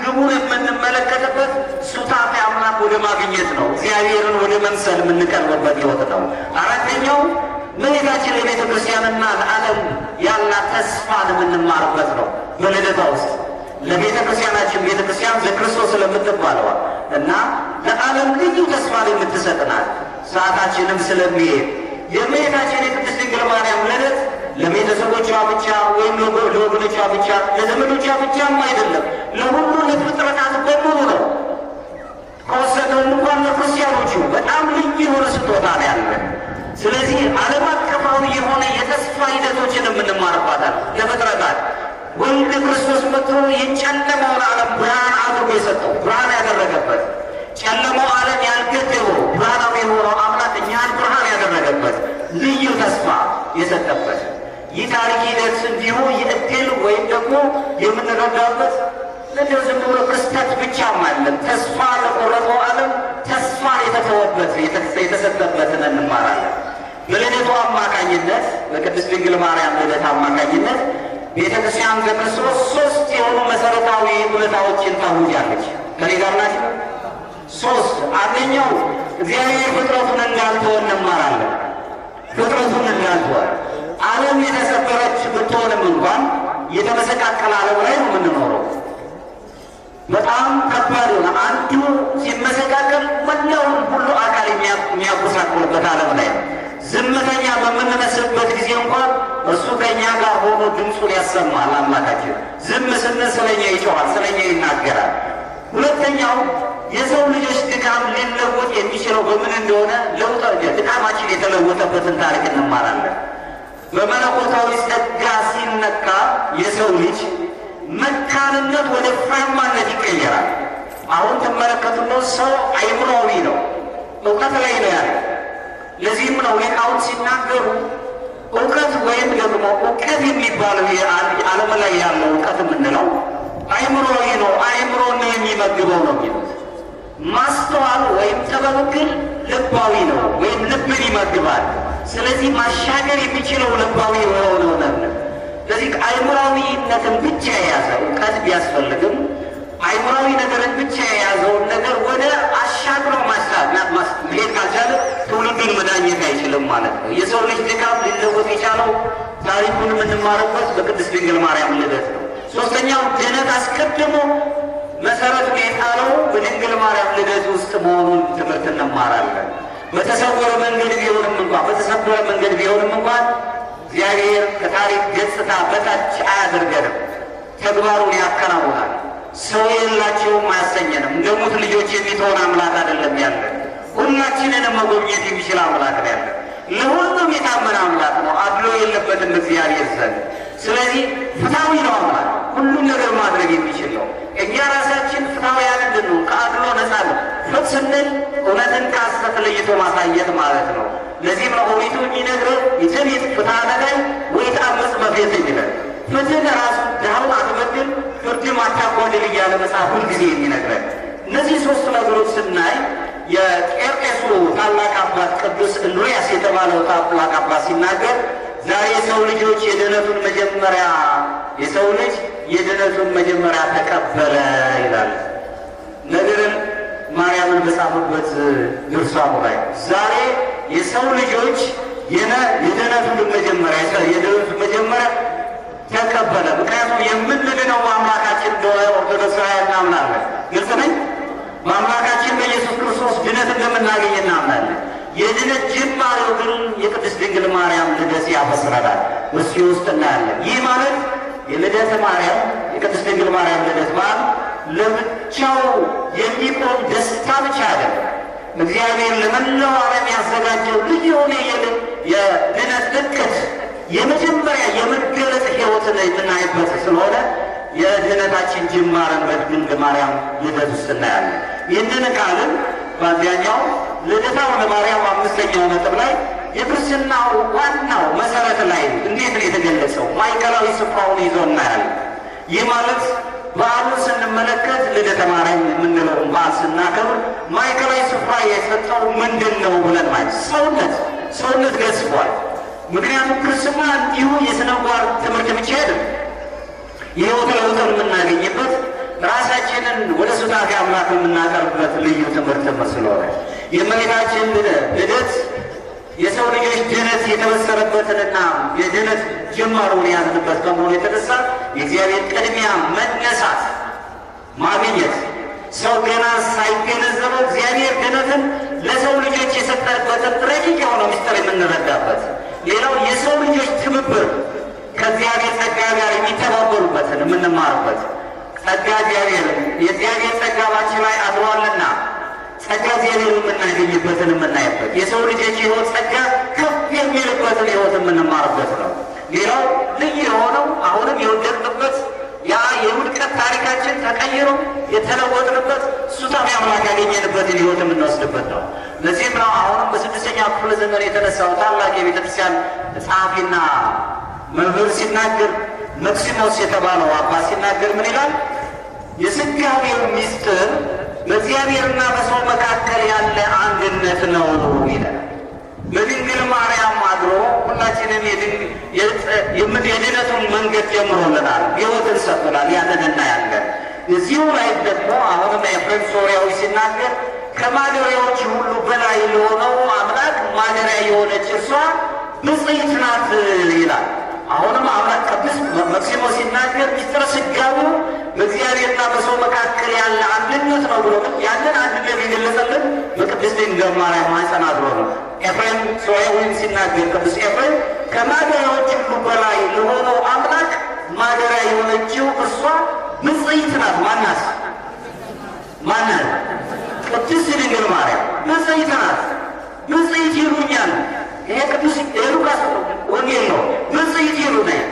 ግቡን የምንመለከትበት ሱታፌ አምላክ ወደ ማግኘት ነው። እግዚአብሔርን ወደ መምሰል የምንቀርብበት ሕይወት ነው። አራተኛው እመቤታችን ለቤተ ክርስቲያንና ለዓለም ያላት ተስፋን የምንማርበት ነው። በልደቷ ውስጥ ለቤተ ክርስቲያናችን ቤተ ክርስቲያን ዘክርስቶስ ስለምትባለዋ እና ለዓለም ልዩ ተስፋን የምትሰጥናት ሰዓታችንም ስለሚሄድ የእመቤታችን የቅድስት ድንግል ማርያም ልደት ለቤተሰቦቿ ብቻ ወይም ለወገኖቿ ብቻ ለዘመዶቿ ብቻም አይደለም፣ ለሁሉ ለፍጥረታት በሙሉ ነው። ከወሰነው እንኳን ለክርስቲያኖቹ በጣም ልዩ የሆነ ስጦታ ነው ያለን። ስለዚህ ዓለም አቀፋዊ የሆነ የተስፋ ሂደቶችን የምንማርባታል። ለፍጥረታት ወልድ ክርስቶስ መጥቶ የጨለመውን ዓለም ብርሃን አድርጎ የሰጠው ብርሃን ያደረገበት ጨለማው ዓለም ያልገደበው ብርሃናዊ የሆነው አምላክ እኛን ብርሃን ያደረገበት ልዩ ተስፋ የሰጠበት ይህ ታሪክ ሂደት እንዲሁ የእድል ወይም ደግሞ የምንረዳበት እንደው ዝም ብሎ ክስተት ብቻም አይደለም። ተስፋ ለቆረጠው ዓለም ተስፋ የተተወበት የተሰጠበትን እንማራለን። በልደቱ አማካኝነት በቅድስት ድንግል ማርያም ልደት አማካኝነት ቤተ ክርስቲያን ዘክርስቶስ ሶስት የሆኑ መሰረታዊ እውነታዎችን ታውጃለች። ከኔ ጋር ናቸው። ሶስት አንደኛው እግዚአብሔር ፍጥረቱን እንዳልተወ እንማራለን። ፍጥረቱን እንዳልተወ ዓለም የተሰበረች ብትሆንም እንኳን የተመሰቃቀለ ዓለም ላይ ነው የምንኖረው። በጣም ከባድ ሆነ። አንዱ ሲመሰቃቀል መላውን ሁሉ አካል የሚያጎሳቁልበት ዓለም ላይ ነው። ዝምተኛ በምንመስልበት ጊዜ እንኳን እሱ ከእኛ ጋር ሆኖ ድምፁን ያሰማል። አምላካችን ዝም ስንል ስለኛ ይጮኻል፣ ስለኛ ይናገራል። ሁለተኛው የሰው ልጆች ድካም ሊለወጥ የሚችለው በምን እንደሆነ ድካማችን የተለወጠበትን ታሪክ እንማራለን። በመለኮታዊ ጸጋ ሲነካ የሰው ልጅ መካንነት ወደ ፍሬያማነት ይቀየራል። አሁን ትመለከቱት ሰው አይምሮዊ ነው፣ እውቀት ላይ ነው ያለ። ለዚህም ነው ሊቃውንት ሲናገሩ እውቀት ወይም ደግሞ እውቀት የሚባለው ዓለም ላይ ያለው እውቀት የምንለው አይምሮዊ ነው፣ አይምሮ ነው የሚመግበው ነው የሚሉት። ማስተዋል ወይም ጥበብ ግን ልባዊ ነው ወይም ልብን ይመግባል። ስለዚህ ማሻገር የሚችለው ልባዊ የሆነው ነው። ስለዚህ አይምሮዊነትን ብቻ የያዘ እውቀት ቢያስፈልግም አይምሮዊ ነገርን ብቻ የያዘውን ነገር ወደ አሻግሮ መሄድ ካልቻለ ትውልዱን መዳኘት አይችልም ማለት ነው። የሰው ልጅ ድካም ሊለወጥ የቻለው ታሪኩን የምንማርበት በቅድስት ድንግል ማርያም ልደት ነው። ሶስተኛው ድነት አስቀድሞ መሰረቱን የጣለው በድንግል ማርያም ልደት ውስጥ መሆኑን ትምህርት እንማራለን። በተሰወረ መንገድ ቢሆንም እንኳን እግዚአብሔር ከታሪክ ገጽታ በታች አያደርገንም፣ ተግባሩን ያከናውናል። ሰው የላቸውም አያሰኘንም። እንደ ሙት ልጆች የሚተውን አምላክ አይደለም ያለን፣ ሁላችንንም መጎብኘት የሚችል አምላክ ነው ያለን። ለሁሉም የታመነ አምላክ ነው፣ አድሎ የለበትም እግዚአብሔር ዘንድ። ስለዚህ ፍትሐዊ ነው አምላክ፣ ሁሉም ነገር ማድረግ የሚችል ነው። እኛ ራሳችን ፍትሐውያን እንድንሆን ከአድሎ ነፃ ነው። ፍትሕ ስንል እውነትን ከሐሰት ለይቶ ማሳየት ማለት ነው። ለዚህም ነው ኦሪቱ የሚነግረን ይትቤት ፍትሐ ነጋይ ወይትአመፅ በፍትሕ ይላል። ፍትሕን ራሱ ድሃውን አትበድል፣ ፍርድም አታጓድል እያለ መጽሐፍ ሁልጊዜ የሚነግረን። እነዚህ ሶስት ነገሮች ስናይ የቄርቄሱ ታላቅ አባት ቅዱስ እንድርያስ የተባለው ታላቅ አባት ሲናገር ዛሬ የሰው ልጆች የሰው ልጅ የድነቱን መጀመሪያ ተቀበለ ይላል። ነገርን ማርያምን በጻፉበት ድርሳኑ ላይ ዛሬ የሰው ልጆች የድነቱን መጀመሪያ ተቀበለ። ምክንያቱም የምንድነው በአምላካችን እንደሆነ ኦርቶዶክሳውያን እናምናለን። ግልጽ ነኝ። በአምላካችን በኢየሱስ ክርስቶስ ድነት እንደምናገኝ እናምናለን። የድነት ጅማሬው ግን የቅድስት ድንግል ማርያም ልደት ያበስረናል። እሱ ውስጥ እናያለን። ይህ ማለት የልደተ ማርያም የቅድስት ድንግል ማርያም ልደት በዓል ለብቻው የሚቆም ደስታ ብቻ አይደለም። እግዚአብሔር ለመላው ዓለም ያዘጋጀው ልዩ የሆነ የድነት እቅድ የመጀመሪያ የመገለጥ ሕይወትን የምናይበት ስለሆነ የድነታችን ጅማርን በድንግል ማርያም ልደት ውስጥ እናያለን። ይህንን ቃልን በአብዛኛው ልደታ ለማርያም አምስተኛው ነጥብ ላይ የክርስትናው ዋናው መሰረት ላይ እንዴት ነው የተገለጸው? ማዕከላዊ ስፍራውን ይዞ እናያለን። ይህ ማለት በዓሉን ስንመለከት ልደተ ማርያም የምንለው በዓል ስናከብር ማዕከላዊ ስፍራ የሰጠው ምንድን ነው ብለን ማለት ሰውነት ገዝፏል። ምክንያቱም ክርስትና እንዲሁ የሥነ ምግባር ትምህርት ብቻ አይደለም። የሕይወት ለውጥን የምናገኝበት ራሳችንን ወደ ሱታፌ አምላክ የምናቀርብበት ልዩ ትምህርት ስለሆነ የእመቤታችን ልደት የሰው ልጆች ድነት የተበሰረበትንና የድነት ጅማሮን የያዝንበት ከመሆኑ የተነሳ የእግዚአብሔር ቅድሚያ መነሳት ማግኘት ሰው ገና ሳይገነዘበው እግዚአብሔር ድነትን ለሰው ልጆች የሰጠበትን ረቂቅ የሆነው ምስጢር የምንረዳበት፣ ሌላው የሰው ልጆች ትብብር ከእግዚአብሔር ጸጋ ጋር የሚተባበሩበትን የምንማርበት፣ ጸጋ የእግዚአብሔር ጸጋ ባችን ላይ አድሯልና ጸጋ እግዚአብሔር የምናገኝበትን የምናይበት፣ የሰው ልጆች ሕይወት ጸጋ ከፍ የሚልበትን ሕይወት የምንማርበት ነው። ሌላው ልዩ የሆነው አሁንም የወደቅንበት ያ የውድቀት ታሪካችን ተቀይሮ የተለወጥንበት ሱታፌ አምላክ ያገኘንበትን ሕይወት የምንወስድበት ነው። ለዚህም ነው አሁንም በ6ኛው ክፍለ ዘመን የተነሳው ታላቅ የቤተክርስቲያን ጸሐፊና መምህር ሲናገር መክሲሞስ የተባለው አባት ሲናገር ምን ይላል? የሥጋዌው ምስጢር በእግዚአብሔርና በሰው መካከል ያለ አንድነት ነው ይላል። በድንግል ማርያም አድሮ ሁላችንም የድነቱን መንገድ ጀምሮልናል፣ ሕይወትን ሰጥቶናል። ያንን እናያለን። እዚሁ ላይ ደግሞ አሁንም ኤፍሬም ሶርያዊ ሲናገር ከማደሪያዎች ሁሉ በላይ ለሆነው አምላክ ማደሪያ የሆነች እርሷ ብፅዕት ናት ይላል። አሁንም አምላክ ቅዱስ መክሲሞስ ሲናገር ምስጢረ ሥጋዌው በእግዚአብሔርና በሰው መካከል ያለ አንድነት ነው ብሎ ያንን አንድነት የገለጸልን በቅድስት ድንግል ማርያም ማኅፀን አድሮ ነው። ኤፍሬም ሶርያዊም ሲናገር ቅዱስ ኤፍሬም ከማደሪያዎች ሁሉ በላይ ለሆነው አምላክ ማደሪያ የሆነችው እርሷ ብፅዕት ናት። ማናት? ቅድስት ድንግል ማርያም ብፅዕት ናት። ብፅዕት ይሉኛል። ይሄ ቅዱስ የሉቃስ ወንጌል ነው። ብፅዕት ይሉኛል።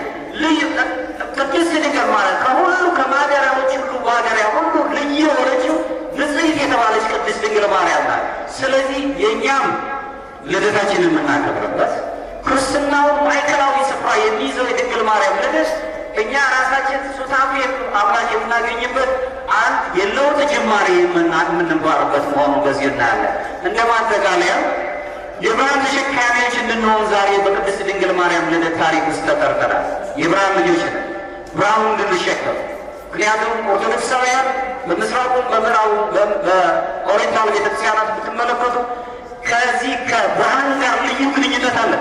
ቅድስት ድንግል ማርያም ከሁሉ ከማደሪያዎች ሁሉ ማደሪያ ሁሉ ልዩ የሆነችው ብፅዕት የተባለች ቅድስት ድንግል ማርያም ናት። ስለዚህ የእኛም ልደታችንን የምናከብርበት ክርስትናውን ማዕከላዊ ስፍራ የሚይዘው የድንግል ማርያም ልደት እኛ ራሳችን ሱታፌ አምላክ የምናገኝበት አንድ የለውጥ ጅማሬ የምንባርበት መሆኑን በዚህ እናያለን። እንደ ማጠቃለያ የብርሃን ተሸካሚዎች እንድንሆን ዛሬ በቅድስት ድንግል ማርያም ልደት ታሪክ ውስጥ ተጠርተናል። የብርሃን ልጆች ነን፣ ብርሃኑን እንድንሸከም። ምክንያቱም ኦርቶዶክሳውያን በምስራቁም በምዕራቡ በኦሪየንታል ቤተክርስቲያናት ብትመለከቱ ከዚህ ከብርሃን ጋር ልዩ ግንኙነት አለ።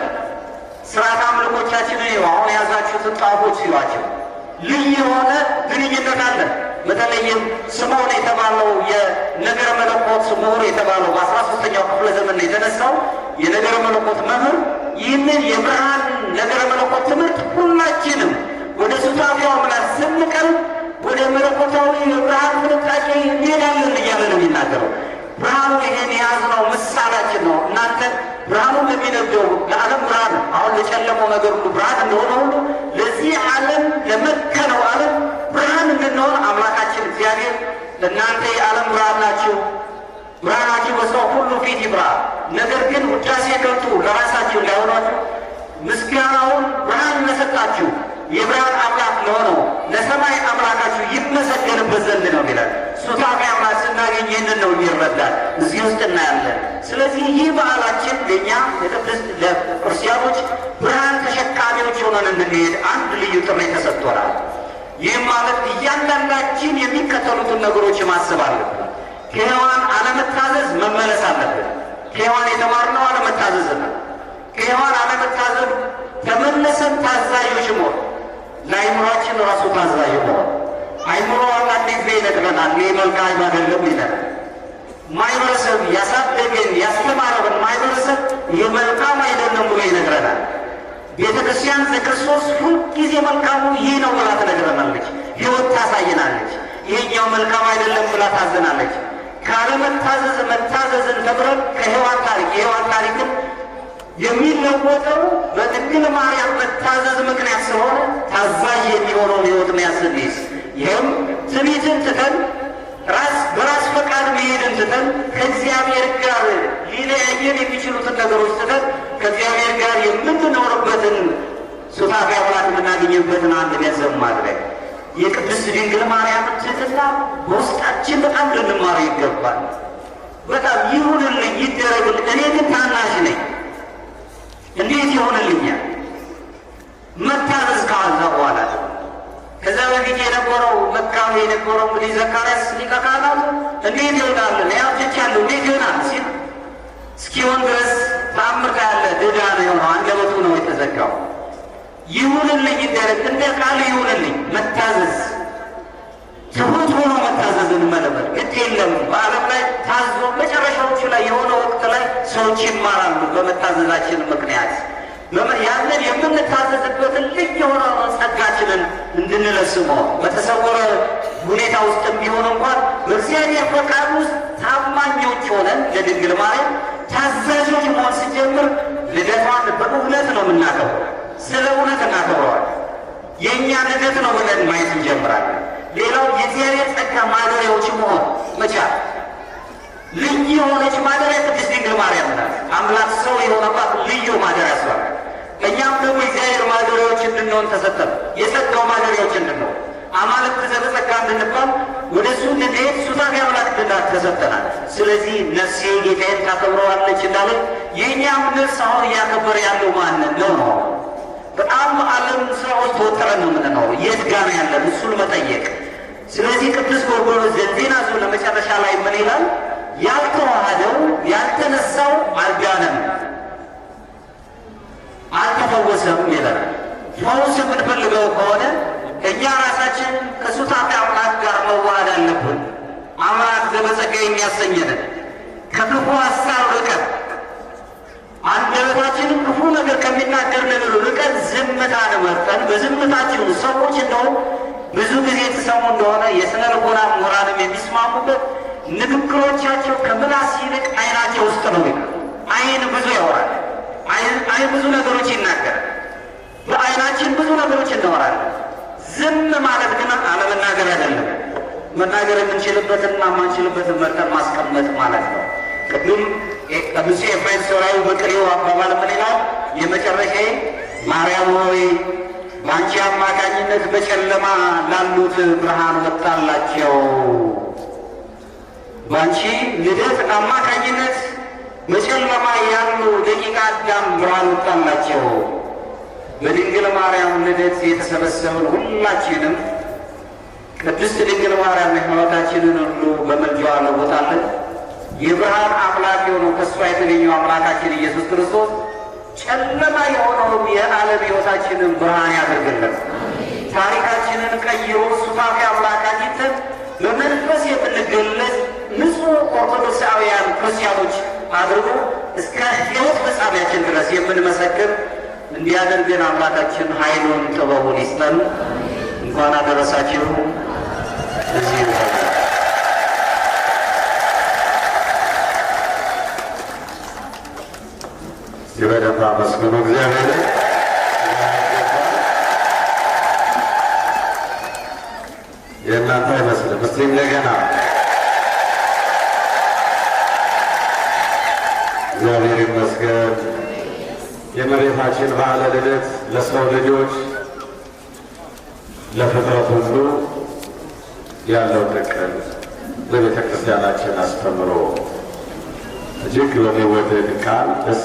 ስርዓት አምልኮቻችንን አሁን የያዛችሁትን ጣዖቶች ሲሏቸው ልዩ የሆነ ግንኙነት አለ። በተለይም ስምዖን የተባለው የነገረ መለኮት ምሁር የተባለው በ13ኛው ክፍለ ዘመን የተነሳው የነገረ መለኮት መምህር ይህንን የብርሃን ነገረ መለኮት ትምህርት ሁላችንም ወደ ሱታፌው አምላክ ስንቀርብ ወደ መለኮታዊ የብርሃን ፍንጣቄ እንሄዳለን እያለ ነው የሚናገረው። ብርሃኑ ይሄን የያዝነው ምሳሌያችን ነው። እናንተ ብርሃኑ ለሚነደው ለዓለም ብርሃን አሁን ለጨለመው ነገር ሁሉ ብርሃን እንደሆነ ሁሉ ለዚህ ዓለም ለመከነው ዓለም ብርሃን እንድንሆን አምላካችን እግዚአብሔር እናንተ የዓለም ብርሃን ናችሁ፣ ብርሃናችሁ በሰው ሁሉ ፊት ይብራ፣ ነገር ግን ውዳሴ ከንቱ ለራሳችሁ እንዳይሆናችሁ ምስጋናውን ብርሃን ለሰጣችሁ የብርሃን አምላክ ለሆነው ለሰማይ አምላካችሁ ይመሰገንበት ዘንድ ነው ይላል። ሱታፌ አምላክ ስናገኝ ይህንን ነው ይረዳል። እዚህ ውስጥ እናያለን። ስለዚህ ይህ በዓላችን ለእኛ ለክርስቲያኖች ብርሃን ተሸካሚዎች ሆነን እንድንሄድ አንድ ልዩ ጥሪ ተሰጥቶናል። ይህም ማለት እያንዳንዳችን የሚከተሉትን ነገሮች ማሰብ አለብን። ከሔዋን አለመታዘዝ መመለስ አለብን። ከሔዋን የተማርነው አለመታዘዝ ነው። ከሔዋን አለመታዘዝ ተመለሰን ታዛዦች መሆን፣ ለአይምሯችን ራሱ ታዛዥ መሆን። አይምሮ አንዳንድ ጊዜ ይነግረናል፣ ይህ መልካም አይደለም ይለናል። ማህበረሰብ ያሳደገን ያስተማረን ማህበረሰብ ይህ መልካም አይደለም ብሎ ይነግረናል። ቤተ ክርስቲያን ዘክርስቶስ ሁልጊዜ መልካሙ ይህ ነው ብላ ትነግረናለች፣ ሕይወት ታሳየናለች። ይሄኛው መልካም አይደለም ብላ ታዘናለች። ካለመታዘዝ መታዘዝን ተምረን ከሔዋን ታሪክ የሔዋን ታሪክን የሚለወጠው በድንግል ማርያም መታዘዝ ምክንያት ስለሆነ ታዛዥ የሚሆነውን ሕይወት ያስንይዝ። ይህም ትዕቢትን ትተን በራስ ፈቃድ መሄድን ትተን ከእግዚአብሔር ጋር ሊለያየን የሚችሉትን ነገሮች ትተን ከእግዚአብሔር ጋር የምንኖርበትን ሱታፌ አምላክ የምናገኝበትን አንድ ገንዘብ ማድረግ። የቅድስት ድንግል ማርያም ትሕትና በውስጣችን በጣም ልንማር ይገባል። በጣም ይሁንልኝ፣ ይደረግልኝ፣ እኔ ግን ታናሽ ነኝ፣ እንዴት ይሆንልኛል? መታዘዝ ካዛ በኋላ ከዛ በፊት የነበረው መካኑ የነበረው እንግዲህ ዘካርያስ ሊቀ ካህናቱ እንዴት ይሆናል? ያብቻለሁ እንዴት ይሆናል ሲል እስኪሆን ድረስ ተአምር ካለ ድዳ ነው የሆነው፣ አንደበቱ ነው የተዘጋው። ይሁንልኝ፣ ይደረግ፣ እንደ ቃል ይሁንልኝ። መታዘዝ፣ ትሁት ሆኖ መታዘዝን መለመድ ግድ የለም። በዓለም ላይ ታዞ መጨረሻዎቹ ላይ የሆነ ወቅት ላይ ሰዎች ይማራሉ በመታዘዛችን ምክንያት። ያንን የምንታዘዝበትን ልዩ የሆነ ጸጋችንን እንድንለስመው በተሰወረ ሁኔታ ውስጥ ቢሆን እንኳን በእግዚአብሔር ፈቃድ ውስጥ ታማኞች ሆነን ለድንግል ማርያም ታዛዦች መሆን ሲጀምር ልደቷን በእውነት ነው የምናከብረው። ስለ እውነት እናከብረዋል። የእኛ ልደት ነው ብለን ማየት እንጀምራለን። ሌላው የእግዚአብሔር ጸጋ ማደሪያዎች መሆን መቻል። ልዩ የሆነች ማደሪያ ቅድስት ድንግል ማርያም ናት። አምላክ ሰው የሆነባት ልዩ ማደሪያ ስሏል። እኛም ደግሞ የእግዚአብሔር ማደሪያዎች እንድንሆን ተሰጠን። የጸጋው ማደሪያዎች እንድንሆን አማልክት ዘበጸጋ እንድንባል ወደ እሱ እንድንሄድ ሱታፌ አምላክ እንድናት ተሰጠናል። ስለዚህ ነፍሴ ጌታዬን ታከብረዋለች እንዳለ የእኛም ነፍስ አሁን እያከበረ ያለው ማንን ነው ነው? በጣም ዓለም ስራዎች ተወጥረን ነው የምንኖረው። የት ጋር ያለን እሱን መጠየቅ። ስለዚህ ቅዱስ ጎርጎርዮስ ዘንዚናዙ ለመጨረሻ ላይ ምን ይላል? ያልተዋሃደው ያልተነሳው አልዳነም፣ አልተፈወሰም ይላል። ፈውስ የምንፈልገው ከሆነ እኛ ራሳችን ከሱታፌ አምላክ ጋር መዋሃድ አለብን። አምላክ ዘበጸጋ የሚያሰኘንን ከክፉ ሀሳብ ርቀን አንደበታችንን ክፉ ነገር ከሚናገር ነገር ርቀን ዝምታን መርጠን በዝምታችን ሰዎች እንደው ብዙ ጊዜ የተሰሙ እንደሆነ የስነ ልቦና ምሁራንም የሚስማሙበት ንግግሮቻቸው ከምላስ ይልቅ ዓይናቸው ውስጥ ነው። ዓይን ብዙ ያወራል። ዓይን ብዙ ነገሮች ይናገራል። በዓይናችን ብዙ ነገሮች እናወራለን። ዝም ማለት ግን አለመናገር አይደለም። መናገር የምንችልበትና የማንችልበትን መርጠን ማስቀመጥ ማለት ነው። ቅዱስ ኤፍሬም ሶርያዊ በቅኔው አባባል ምን ይላል? የመጨረሻዬ ማርያም ሆይ በአንቺ አማካኝነት በጨለማ ላሉት ብርሃን ወጣላቸው። በአንቺ ልደት አማካኝነት በጨለማ ያሉ ደቂቀ አዳም ብርሃን ወጣላቸው። በድንግል ማርያም ልደት የተሰበሰብን ሁላችንም ቅድስት ድንግል ማርያም ሕይወታችንን ሁሉ በመልጃዋ ለውጣለን። የብርሃን አምላክ የሆነው ከእሷ የተገኘው አምላካችን ኢየሱስ ክርስቶስ ጨለማ የሆነውን የዓለም ሕይወታችንን ብርሃን ያደርግልን። ታሪካችንን ቀይሮ ሱታፌ አምላክ አግኝተን በመንፈስ የምንገለጽ ንጹሕ ኦርቶዶክሳውያን ክርስቲያኖች አድርጎ እስከ ሕይወት ፍጻሜያችን ድረስ የምንመሰክር እንዲያደርገን አምላካችን ኃይሉን ጥበቡን ይስጠን። እንኳን አደረሳችሁ። እዚህ በደንብ አመስግኑ እግዚአብሔር። የእናንተ አይመስልም። እስቲ እንደገና እግዚአብሔር ይመስገን። የእመቤታችን በዓለ ልደት ለሰው ልጆች ለፍጥረት ሁሉ ያለው ጥቅም በቤተ ክርስቲያናችን አስተምሮ እጅግ በሚወደድ ቃል ደስ